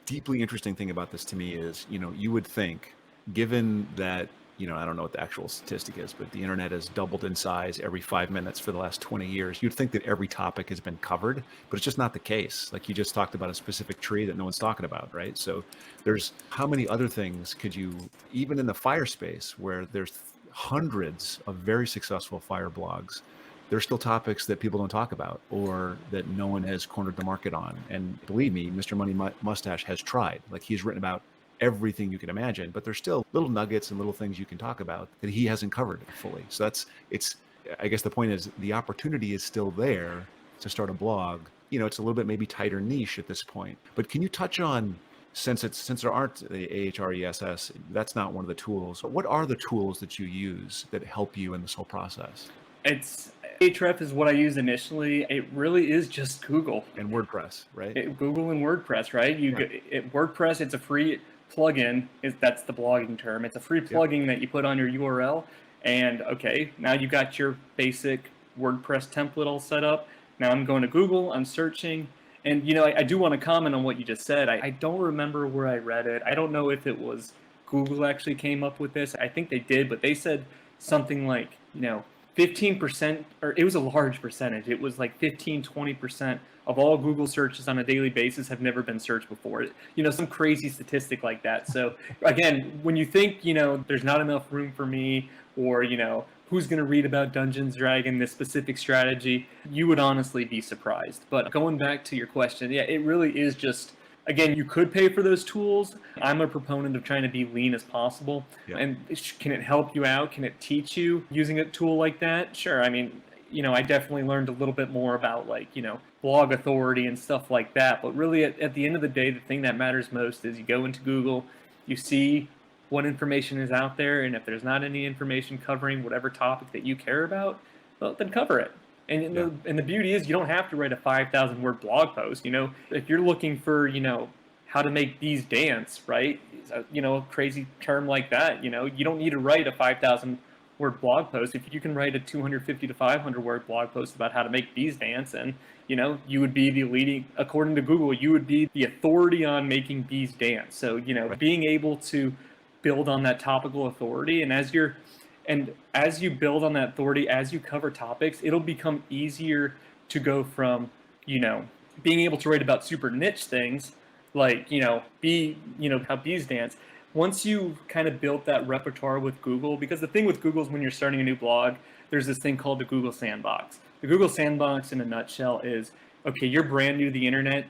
deeply interesting thing about this to me is, you would think, given that, I don't know what the actual statistic is, but the internet has doubled in size every 5 minutes for the last 20 years. You'd think that every topic has been covered, but it's just not the case. Like you just talked about a specific tree that no one's talking about, right? So there's how many other things could you, even in the fire space where there's hundreds of very successful fire blogs, there's still topics that people don't talk about or that no one has cornered the market on. And believe me, Mr. Money Mustache has tried. Like he's written about everything you can imagine, but there's still little nuggets and little things you can talk about that he hasn't covered fully. So I guess the point is the opportunity is still there to start a blog. It's a little bit maybe tighter niche at this point, but can you touch on, since there aren't the AHRESS, that's not one of the tools. What are the tools that you use that help you in this whole process? Ahref is what I used initially. It really is just Google and WordPress, right? Google and WordPress, right? WordPress, it's a free plugin. That's the blogging term. It's a free plugin that you put on your URL, and okay, now you got your basic WordPress template all set up. Now I'm going to Google. I'm searching. And, I do want to comment on what you just said. I don't remember where I read it. I don't know if it was Google actually came up with this. I think they did, but they said something like, 15%, or it was a large percentage. It was like 15, 20% of all Google searches on a daily basis have never been searched before. Some crazy statistic like that. So again, when you think, there's not enough room for me, or, who's going to read about Dungeons Dragon, this specific strategy, you would honestly be surprised. But going back to your question, yeah, it really is just, again, you could pay for those tools. I'm a proponent of trying to be lean as possible. Yeah. And can it help you out? Can it teach you using a tool like that? Sure. I mean, I definitely learned a little bit more about blog authority and stuff like that. But really at the end of the day, the thing that matters most is you go into Google, you see what information is out there, and if there's not any information covering whatever topic that you care about, well, then cover it. And the beauty is you don't have to write a 5,000 word blog post. If you're looking for, how to make bees dance, right? A crazy term like that, you don't need to write a 5,000 word blog post. If you can write a 250 to 500 word blog post about how to make bees dance, and you would be the leading, according to Google, you would be the authority on making bees dance. So being able to build on that topical authority, and as you build on that authority, as you cover topics, it'll become easier to go from being able to write about super niche things like how bees dance. Once you kind of built that repertoire with Google, because the thing with Google is when you're starting a new blog, there's this thing called the Google Sandbox. The Google Sandbox in a nutshell is, okay, you're brand new to the internet.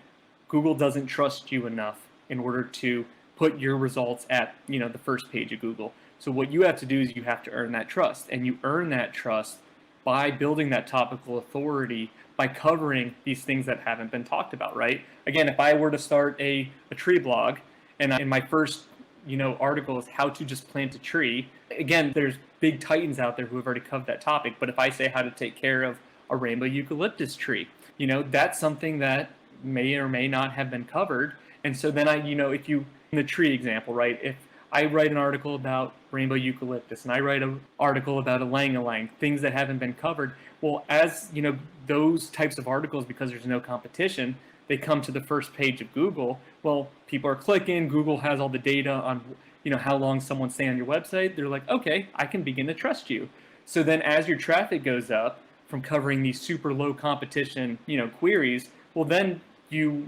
Google doesn't trust you enough in order to put your results at the first page of Google. So what you have to do is you have to earn that trust, and you earn that trust by building that topical authority, by covering these things that haven't been talked about, right? Again, if I were to start a tree blog, and in my first article is how to just plant a tree. Again, there's big titans out there who have already covered that topic. But if I say how to take care of a rainbow eucalyptus tree, that's something that may or may not have been covered. And so then if you, in the tree example, right, if I write an article about rainbow eucalyptus and I write an article about ylang-ylang, things that haven't been covered, well, as those types of articles, because there's no competition, they come to the first page of Google. Well, people are clicking. Google has all the data on how long someone's staying on your website. They're like, okay, I can begin to trust you. So then as your traffic goes up from covering these super low competition queries, well, then you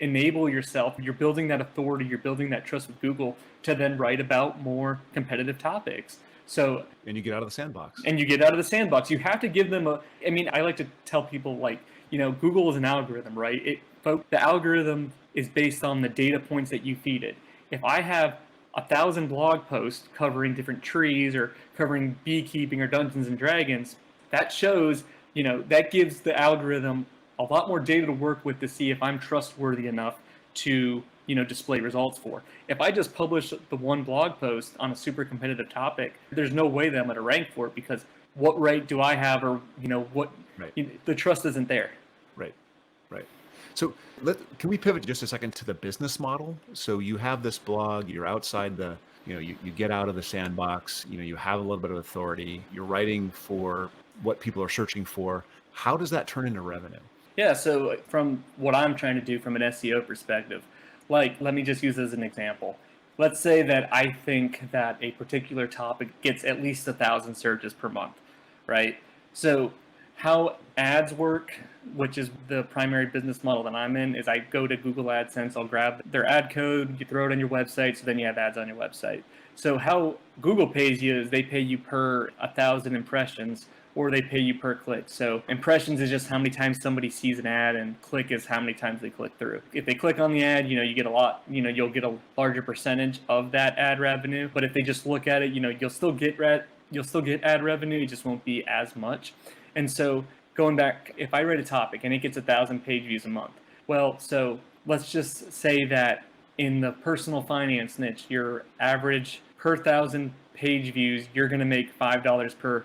enable yourself. You're building that authority. You're building that trust with Google to then write about more competitive topics. So, and you get out of the sandbox. And you get out of the sandbox. You have to give them I like to tell people, like, Google is an algorithm, right? The algorithm is based on the data points that you feed it. If I have 1,000 blog posts covering different trees or covering beekeeping or Dungeons and Dragons, that shows, that gives the algorithm a lot more data to work with to see if I'm trustworthy enough to, display results for. If I just publish the one blog post on a super competitive topic, there's no way that I'm going to rank for it, because what right do I have, or, what, right. The trust isn't there. Right. So can we pivot just a second to the business model? So you have this blog, you're outside you get out of the sandbox, you have a little bit of authority, you're writing for what people are searching for. How does that turn into revenue? Yeah, so from what I'm trying to do from an SEO perspective, let me just use as an example. Let's say that I think that a particular topic gets at least 1,000 searches per month, right? So how ads work, which is the primary business model that I'm in, is I go to Google AdSense, I'll grab their ad code, you throw it on your website, so then you have ads on your website. So how Google pays you is they pay you per 1,000 impressions, or they pay you per click. So impressions is just how many times somebody sees an ad, and click is how many times they click through. If they click on the ad, you get a lot, you'll get a larger percentage of that ad revenue. But if they just look at it, you'll still get ad revenue, it just won't be as much. And so going back, if I write a topic and it gets 1,000 page views a month, well, so let's just say that in the personal finance niche, your average per 1,000 page views, you're going to make $5 per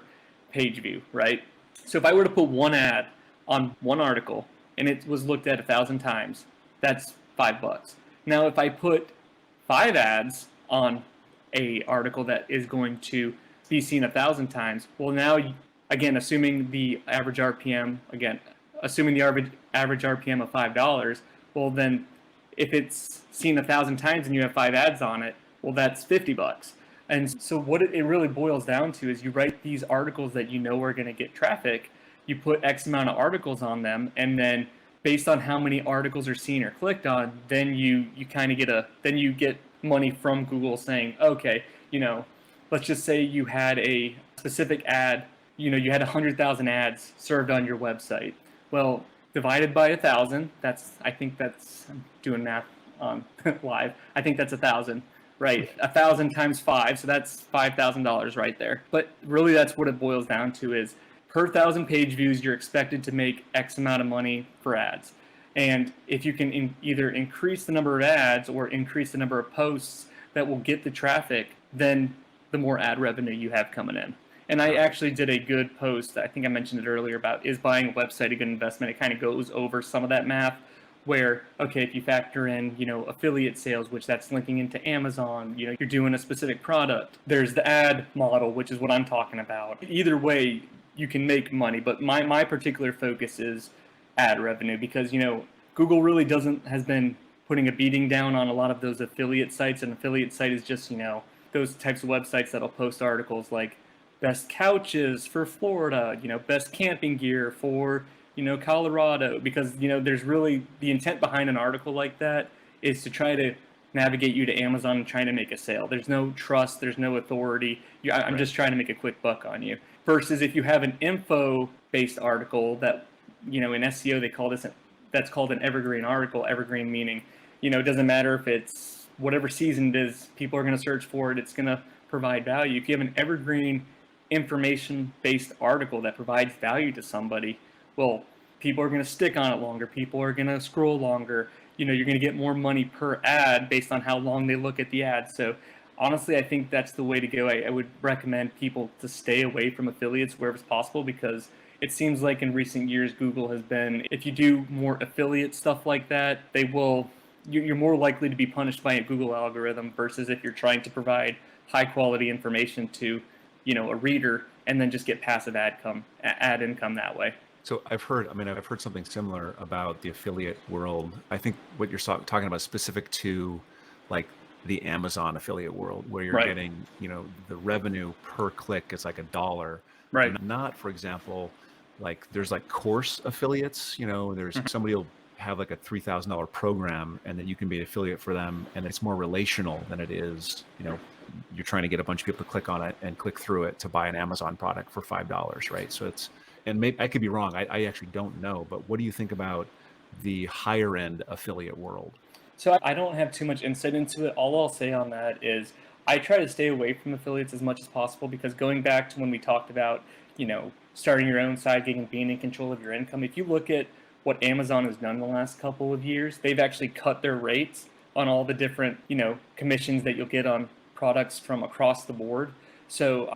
page view, right? So if I were to put one ad on one article and it was looked at 1,000 times, that's $5. Now, if I put 5 ads on a article that is going to be seen 1,000 times, well, now, again, assuming the average RPM of $5, well, then if it's seen 1,000 times and you have 5 ads on it, well, that's $50. And so what it really boils down to is you write these articles that are going to get traffic, you put X amount of articles on them, and then based on how many articles are seen or clicked on, then you get money from Google saying, okay, let's just say you had a specific ad, you had 100,000 ads served on your website. Well, divided by 1,000, I'm doing math on live. I think that's 1,000. Right, 1,000 times 5, so that's $5,000 right there. But really, that's what it boils down to: is per 1,000 page views, you're expected to make X amount of money for ads. And if you can either increase the number of ads or increase the number of posts that will get the traffic, then the more ad revenue you have coming in. And I actually did a good post, I think I mentioned it earlier, about is buying a website a good investment. It kind of goes over some of that math, where, okay, if you factor in, affiliate sales, which that's linking into Amazon, you're doing a specific product. There's the ad model, which is what I'm talking about. Either way, you can make money, but my particular focus is ad revenue, because, Google really has been putting a beating down on a lot of those affiliate sites. An affiliate site is just, those types of websites that'll post articles like best couches for Florida, best camping gear for Colorado, because, there's really the intent behind an article like that is to try to navigate you to Amazon and trying to make a sale. There's no trust, there's no authority. I'm just trying to make a quick buck on you. Versus if you have an info-based article that, in SEO, that's called an evergreen article. Evergreen meaning, it doesn't matter if it's whatever season it is, people are going to search for it, it's going to provide value. If you have an evergreen information-based article that provides value to somebody, well, people are going to stick on it longer. People are going to scroll longer. You're going to get more money per ad based on how long they look at the ad. So Honestly, I think that's the way to go. I would recommend people to stay away from affiliates wherever it's possible, because it seems like in recent years, Google has been, if you do more affiliate stuff like that, you're more likely to be punished by a Google algorithm versus if you're trying to provide high quality information to, a reader and then just get passive ad income that way. So I've heard something similar about the affiliate world. I think what you're talking about is specific to like the Amazon affiliate world, where you're Right. getting, the revenue per click is like $1. Right. Not, for example, like there's like course affiliates, there's Mhm. somebody will have like a $3,000 program and then you can be an affiliate for them. And it's more relational than it is, you're trying to get a bunch of people to click on it and click through it to buy an Amazon product for $5, right? So and maybe I could be wrong. I actually don't know, but what do you think about the higher end affiliate world? So I don't have too much insight into it. All I'll say on that is I try to stay away from affiliates as much as possible, because going back to when we talked about, starting your own side gig and being in control of your income, if you look at what Amazon has done the last couple of years, they've actually cut their rates on all the different, commissions that you'll get on products from across the board. So,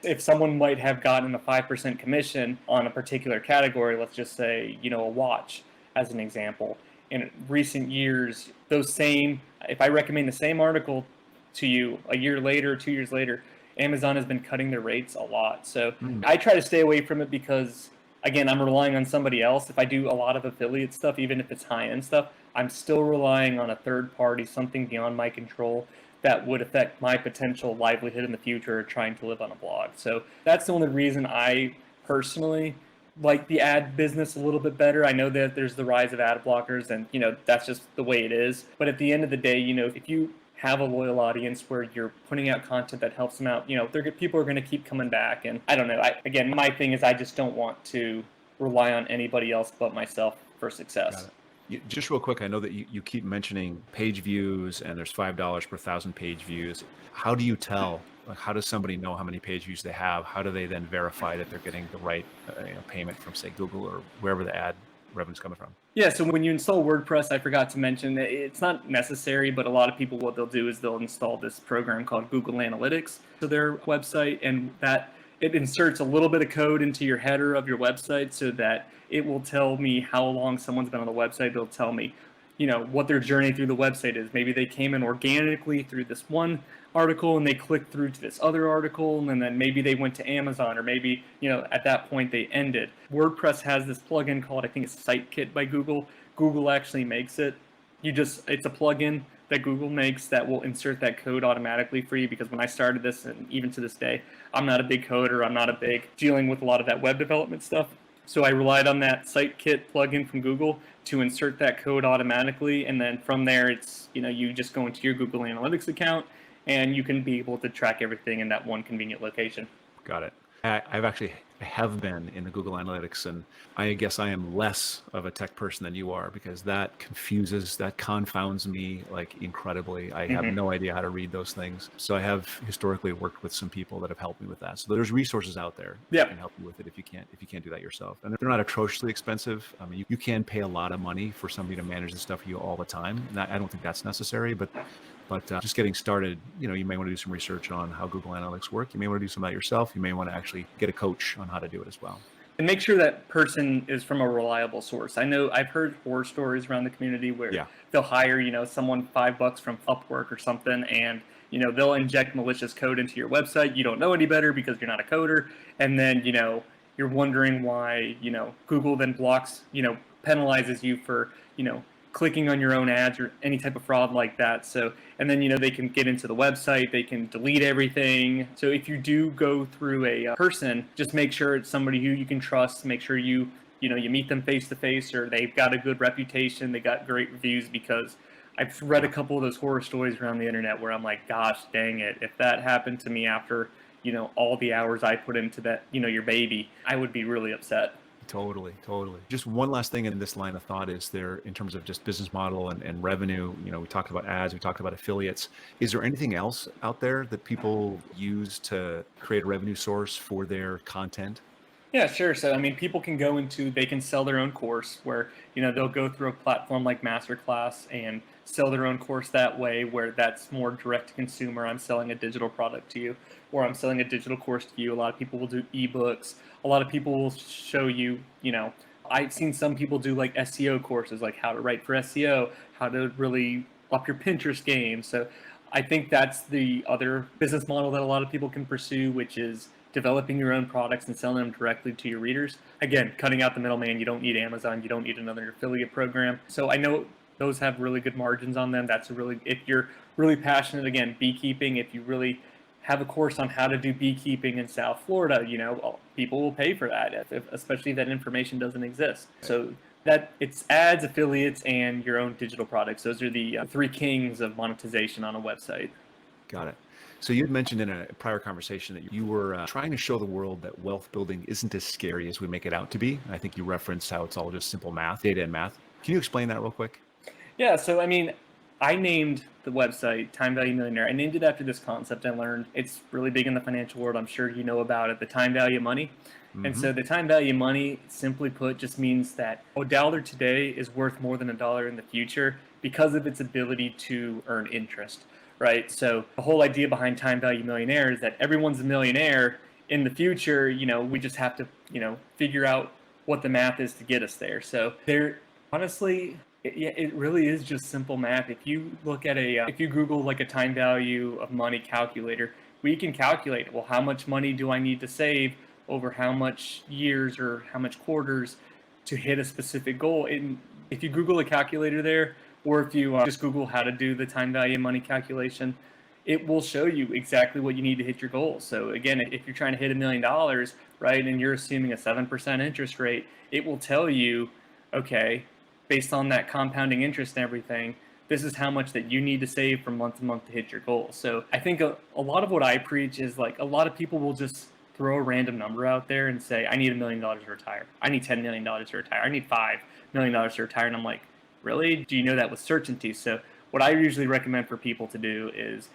if someone might have gotten a 5% commission on a particular category, let's just say, a watch as an example, in recent years, if I recommend the same article to you a year later, 2 years later, Amazon has been cutting their rates a lot. So Mm, I try to stay away from it because, again, I'm relying on somebody else. If I do a lot of affiliate stuff, even if it's high end stuff, I'm still relying on a third party, something beyond my control that would affect my potential livelihood in the future trying to live on a blog. So that's the only reason I personally like the ad business a little bit better. I know that there's the rise of ad blockers, and that's just the way it is. But at the end of the day, if you have a loyal audience where you're putting out content that helps them out, people are going to keep coming back. And I don't know. Again, my thing is I just don't want to rely on anybody else but myself for got success. it. Just real quick, I know that you keep mentioning page views and there's $5 per thousand page views. How do you tell? Like, how does somebody know how many page views they have? How do they then verify that they're getting the right payment from, say, Google or wherever the ad revenue's coming from? Yeah, so when you install WordPress, I forgot to mention that it's not necessary, but a lot of people, what they'll do is they'll install this program called Google Analytics to their website, and that it inserts a little bit of code into your header of your website so that it will tell me how long someone's been on the website. It'll tell me, what their journey through the website is. Maybe they came in organically through this one article and they clicked through to this other article, and then maybe they went to Amazon, or maybe at that point they ended. WordPress has this plugin called, I think it's SiteKit by Google. Google actually makes it. It's a plugin that Google makes that will insert that code automatically for you, because when I started this, and even to this day, I'm not a big coder. I'm not a big dealing with a lot of that web development stuff. So I relied on that SiteKit plugin from Google to insert that code automatically, and then from there, it's you just go into your Google Analytics account, and you can be able to track everything in that one convenient location. Got it. I have been in the Google Analytics, and I guess I am less of a tech person than you are, because that confounds me like incredibly. I have Hmm. no idea how to read those things. So I have historically worked with some people that have helped me with that. So there's resources out there that Yeah. can help you with it if you can't do that yourself. And they're not atrociously expensive. I mean, you can pay a lot of money for somebody to manage this stuff for you all the time. And I don't think that's necessary, but just getting started, you may want to do some research on how Google Analytics work. You may want to do some of that yourself. You may want to actually get a coach on how to do it as well. And make sure that person is from a reliable source. I know I've heard horror stories around the community where Yeah. they'll hire, someone $5 from Upwork or something, and they'll inject malicious code into your website. You don't know any better because you're not a coder, and then you're wondering why Google then blocks, penalizes you for clicking on your own ads or any type of fraud like that. So, and then they can get into the website, they can delete everything. So if you do go through a person, just make sure it's somebody who you can trust. Make sure you meet them face to face, or they've got a good reputation, they got great reviews, because I've read a couple of those horror stories around the internet where I'm like, gosh, dang it, if that happened to me after all the hours I put into that, your baby, I would be really upset. Totally, totally. Just one last thing in this line of thought is there, in terms of just business model and revenue, we talked about ads, we talked about affiliates. Is there anything else out there that people use to create a revenue source for their content? Yeah, sure. So, I mean, they can sell their own course where, they'll go through a platform like Masterclass, and sell their own course that way, where that's more direct to consumer. I'm selling a digital product to you, or I'm selling a digital course to you. A lot of people will do ebooks. A lot of people will show you, I've seen some people do like SEO courses, like how to write for SEO, how to really up your Pinterest game. So I think that's the other business model that a lot of people can pursue, which is developing your own products and selling them directly to your readers. Again, cutting out the middleman. You don't need Amazon. You don't need another affiliate program. So I know those have really good margins on them. If you're really passionate, again, beekeeping, if you really have a course on how to do beekeeping in South Florida, people will pay for that, especially if that information doesn't exist. So that it's ads, affiliates, and your own digital products. Those are the three kings of monetization on a website. Got it. So you had mentioned in a prior conversation that you were trying to show the world that wealth building isn't as scary as we make it out to be. I think you referenced how it's all just simple math, data and math. Can you explain that real quick? Yeah, so I named the website Time Value Millionaire. I named it after this concept I learned. It's really big in the financial world. I'm sure you know about it, the time value of money. And so the time value of money, simply put, just means that a dollar today is worth more than a dollar in the future because of its ability to earn interest, right? So the whole idea behind Time Value Millionaire is that everyone's a millionaire in the future. We just have to, figure out what the math is to get us there. So honestly, it really is just simple math. If you look at if you Google like a time value of money calculator, we can calculate, well, how much money do I need to save over how much years or how much quarters to hit a specific goal. And if you Google a calculator there, or if you just Google how to do the time value of money calculation, it will show you exactly what you need to hit your goals. So again, if you're trying to hit $1 million, right, and you're assuming a 7% interest rate, it will tell you, okay, based on that compounding interest and everything, this is how much that you need to save from month to month to hit your goals. So I think a lot of what I preach is like a lot of people will just throw a random number out there and say, I need $1 million to retire. I need $10 million to retire. I need $5 million to retire. And I'm like, really? Do you know that with certainty? So what I usually recommend for people to do is,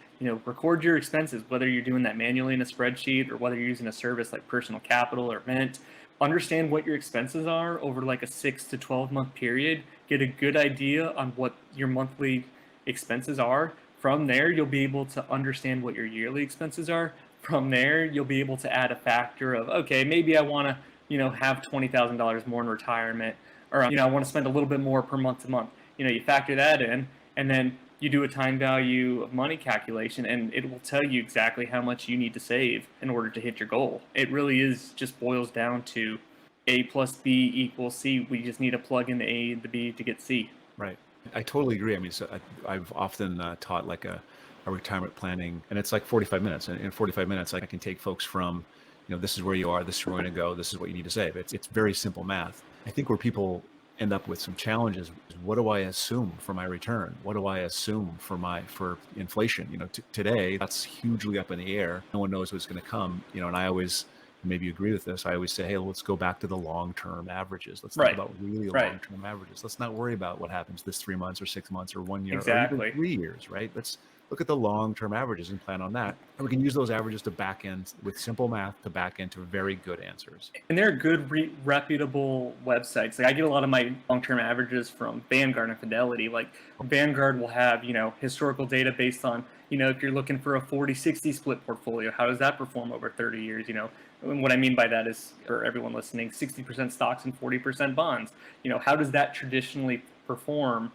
record your expenses, whether you're doing that manually in a spreadsheet or whether you're using a service like Personal Capital or Mint. Understand what your expenses are over like a 6 to 12 month period. Get a good idea on what your monthly expenses are. From there, you'll be able to understand what your yearly expenses are. From there, you'll be able to add a factor of, okay, maybe I want to, have $20,000 more in retirement, or, I want to spend a little bit more per month to month. You factor that in, and then you do a time value of money calculation, and it will tell you exactly how much you need to save in order to hit your goal. It really just boils down to A plus B equals C. We just need to plug in the A and the B to get C. Right. I totally agree. I mean, so I've often taught like a retirement planning, and it's like 45 minutes. And in 45 minutes, I can take folks from, this is where you are, this is where you're going to go, this is what you need to save. It's very simple math. I think where people end up with some challenges is, what do I assume for my return? What do I assume for inflation? Today that's hugely up in the air. No one knows what's going to come. And I always, maybe you agree with this, I always say, hey, let's go back to the long-term averages. Let's think about really long-term averages. Let's not worry about what happens this 3 months or 6 months or 1 year or even 3 years, right? Let's look at the long-term averages and plan on that. And we can use those averages to back end with simple math to back into very good answers. And they're good, reputable websites. Like I get a lot of my long-term averages from Vanguard and Fidelity. Like Vanguard will have, historical data based on, if you're looking for a 40-60 split portfolio, how does that perform over 30 years? And what I mean by that is, for everyone listening, 60% stocks and 40% bonds. How does that traditionally perform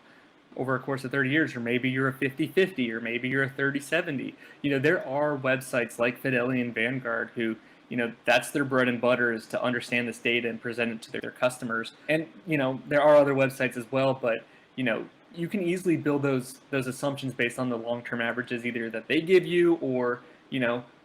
over a course of 30 years? Or maybe you're a 50-50, or maybe you're a 30-70. There are websites like Fidelity and Vanguard who, that's their bread and butter, is to understand this data and present it to their customers. And, there are other websites as well, but, you can easily build those assumptions based on the long-term averages either that they give you, or,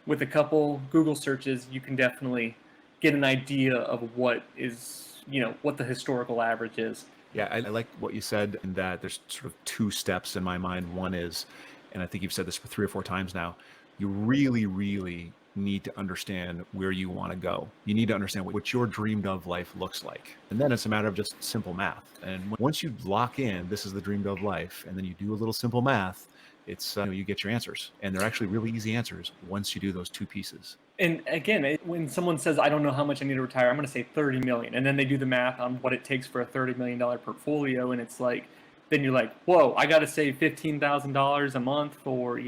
with a couple Google searches, you can definitely get an idea of what is, what the historical average is. Yeah, I like what you said, in that there's sort of two steps in my mind. One is, and I think you've said this for 3 or 4 times now, you really, really need to understand where you want to go. You need to understand what your dreamed of life looks like. And then it's a matter of just simple math. And once you lock in, this is the dreamed of life, and then you do a little simple math, it's you get your answers. And they're actually really easy answers once you do those two pieces. And again, when someone says, I don't know how much I need to retire, I'm going to say 30 million. And then they do the math on what it takes for a $30 million portfolio. And it's like, then you're like, whoa, I got to save $15,000 a month for,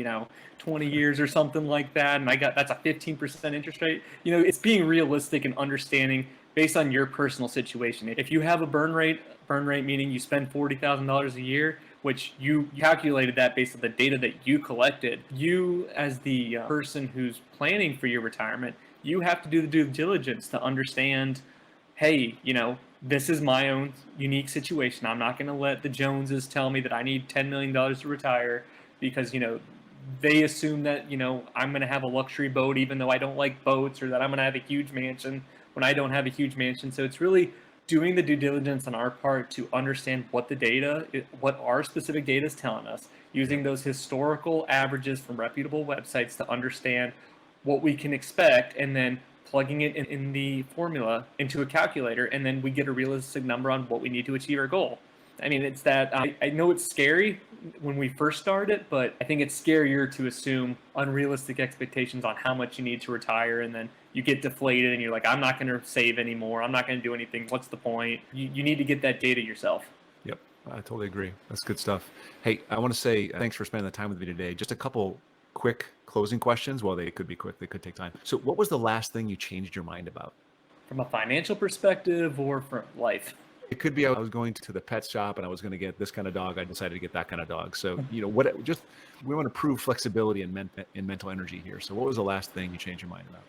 20 years or something like that. And that's a 15% interest rate. It's being realistic and understanding based on your personal situation. If you have a burn rate meaning you spend $40,000 a year, which you calculated that based on the data that you collected, you as the person who's planning for your retirement, you have to do the due diligence to understand, hey, this is my own unique situation. I'm not going to let the Joneses tell me that I need $10 million to retire because, they assume that, I'm going to have a luxury boat even though I don't like boats, or that I'm going to have a huge mansion when I don't have a huge mansion. So it's really doing the due diligence on our part to understand what our specific data is telling us, using those historical averages from reputable websites to understand what we can expect, and then plugging it in the formula into a calculator, and then we get a realistic number on what we need to achieve our goal. I mean, it's that I know it's scary when we first start it, but I think it's scarier to assume unrealistic expectations on how much you need to retire, and then you get deflated and you're like, I'm not going to save anymore. I'm not going to do anything. What's the point? You need to get that data yourself. Yep, I totally agree. That's good stuff. Hey, I want to say thanks for spending the time with me today. Just a couple quick closing questions. Well, they could be quick. They could take time. So what was the last thing you changed your mind about? From a financial perspective or from life? It could be I was going to the pet shop and I was going to get this kind of dog. I decided to get that kind of dog. So, we want to prove flexibility and mental energy here. So what was the last thing you changed your mind about?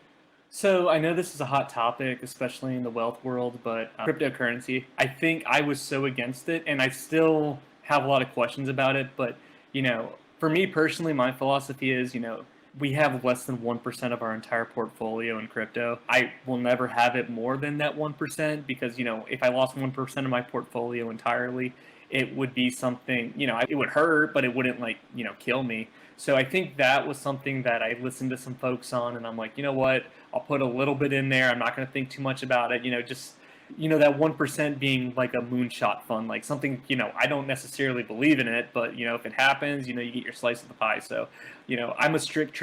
So I know this is a hot topic, especially in the wealth world, but cryptocurrency, I think I was so against it, and I still have a lot of questions about it. But, for me personally, my philosophy is, we have less than 1% of our entire portfolio in crypto. I will never have it more than that 1% because, if I lost 1% of my portfolio entirely, it would be something, it would hurt, but it wouldn't kill me. So I think that was something that I listened to some folks on, and I'm like, you know what, I'll put a little bit in there. I'm not going to think too much about it, just that 1% being like a moonshot fund, like something, I don't necessarily believe in it, but, if it happens, you get your slice of the pie. So, I'm a strict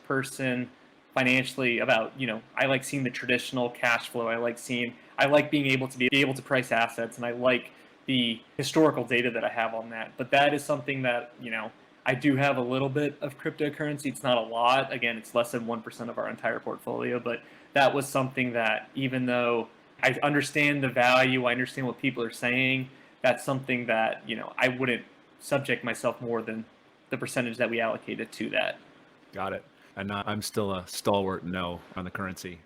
person financially about, I like seeing the traditional cash flow. I like being able to price assets, and I like the historical data that I have on that. But that is something that, I do have a little bit of cryptocurrency. It's not a lot. Again, it's less than 1% of our entire portfolio, but that was something that, even though I understand the value, I understand what people are saying, that's something that, I wouldn't subject myself more than the percentage that we allocated to that. Got it. And I'm still a stalwart no on the currency.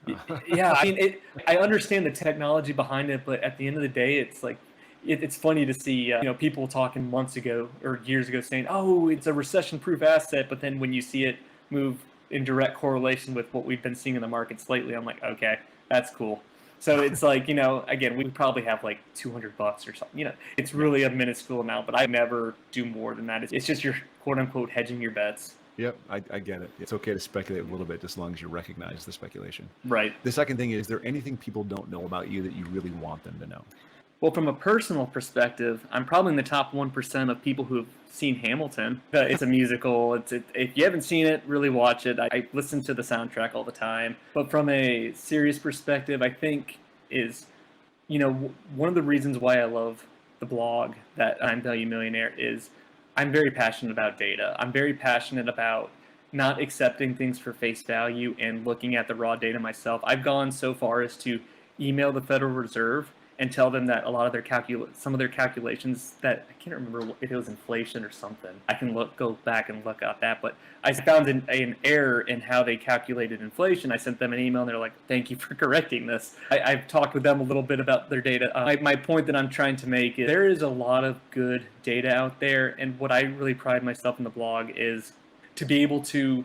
Yeah, I mean, I understand the technology behind it, but at the end of the day, it's like, it's funny to see people talking months ago or years ago saying, oh, it's a recession-proof asset, but then when you see it move in direct correlation with what we've been seeing in the markets lately, I'm like, okay, that's cool. So it's like, again, we probably have like $200 or something. It's really a minuscule amount, but I never do more than that. It's just you're quote unquote hedging your bets. Yep, I get it. It's okay to speculate a little bit as long as you recognize the speculation. Right. The second thing is there anything people don't know about you that you really want them to know? Well, from a personal perspective, I'm probably in the top 1% of people who have seen Hamilton. It's a musical. If you haven't seen it, really watch it. I listen to the soundtrack all the time. But from a serious perspective, I think is, one of the reasons why I love the blog, that Time Value Millionaire, is I'm very passionate about data. I'm very passionate about not accepting things for face value and looking at the raw data myself. I've gone so far as to email the Federal Reserve and tell them that a lot of some of their calculations, that I can't remember if it was inflation or something. I can go back and look at that, but I found an error in how they calculated inflation. I sent them an email and they're like, thank you for correcting this. I've talked with them a little bit about their data. My point that I'm trying to make is there is a lot of good data out there, and what I really pride myself in the blog is to be able to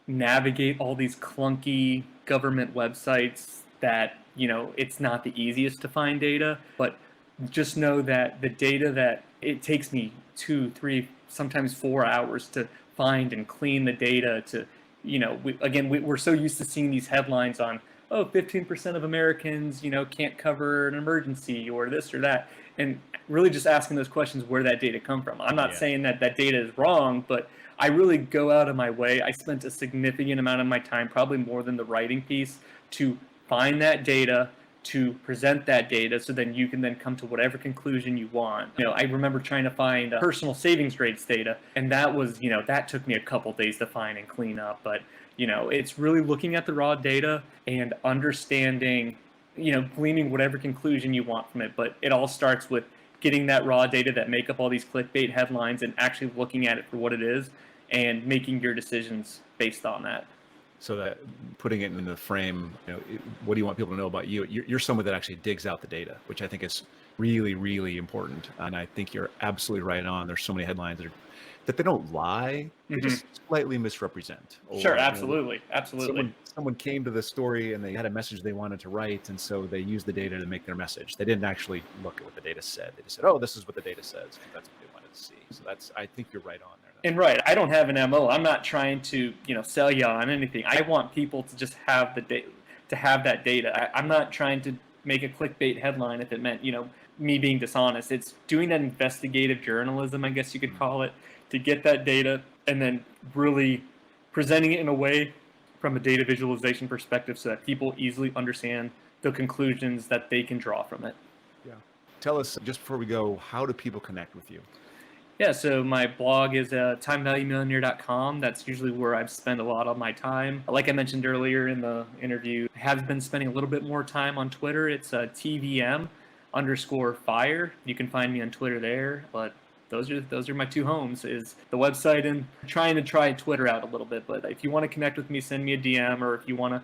navigate all these clunky government websites that, it's not the easiest to find data, but just know that the data that it takes me 2, 3, sometimes 4 hours to find and clean the data to, we're so used to seeing these headlines on, 15% of Americans, can't cover an emergency or this or that. And really just asking those questions where that data come from. I'm not saying that data is wrong, but I really go out of my way. I spent a significant amount of my time, probably more than the writing piece, to find that data, to present that data so then you can then come to whatever conclusion you want. I remember trying to find personal savings rates data, and that was, that took me a couple days to find and clean up. But, it's really looking at the raw data and understanding, gleaning whatever conclusion you want from it. But it all starts with getting that raw data that make up all these clickbait headlines and actually looking at it for what it is and making your decisions based on that. So that putting it in the frame, what do you want people to know about you? You're someone that actually digs out the data, which I think is really, really important. And I think you're absolutely right on. There's so many headlines that they don't lie, they just slightly misrepresent. Sure, absolutely, absolutely. Someone came to the story and they had a message they wanted to write, and so they used the data to make their message. They didn't actually look at what the data said. They just said, "Oh, this is what the data says," because that's what they wanted to see. So I think you're right on there. And right, I don't have an MO. I'm not trying to, sell you on anything. I want people to just have the data, to have that data. I'm not trying to make a clickbait headline if it meant, me being dishonest. It's doing that investigative journalism, I guess you could call it, to get that data and then really presenting it in a way from a data visualization perspective so that people easily understand the conclusions that they can draw from it. Yeah. Tell us, just before we go, how do people connect with you? Yeah, so my blog is timevaluemillionaire.com. That's usually where I've spent a lot of my time. Like I mentioned earlier in the interview, I have been spending a little bit more time on Twitter. It's TVM_fire. You can find me on Twitter there, but those are my two homes, is the website and trying to try Twitter out a little bit. But if you want to connect with me, send me a DM, or if you want to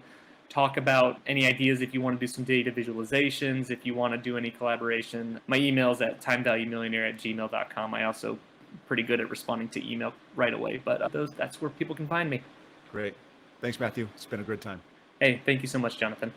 talk about any ideas, if you want to do some data visualizations, if you want to do any collaboration, my email is at timevaluemillionaire@gmail.com. I also pretty good at responding to email right away, but that's where people can find me. Great. Thanks, Matthew. It's been a good time. Hey, thank you so much, Jonathan.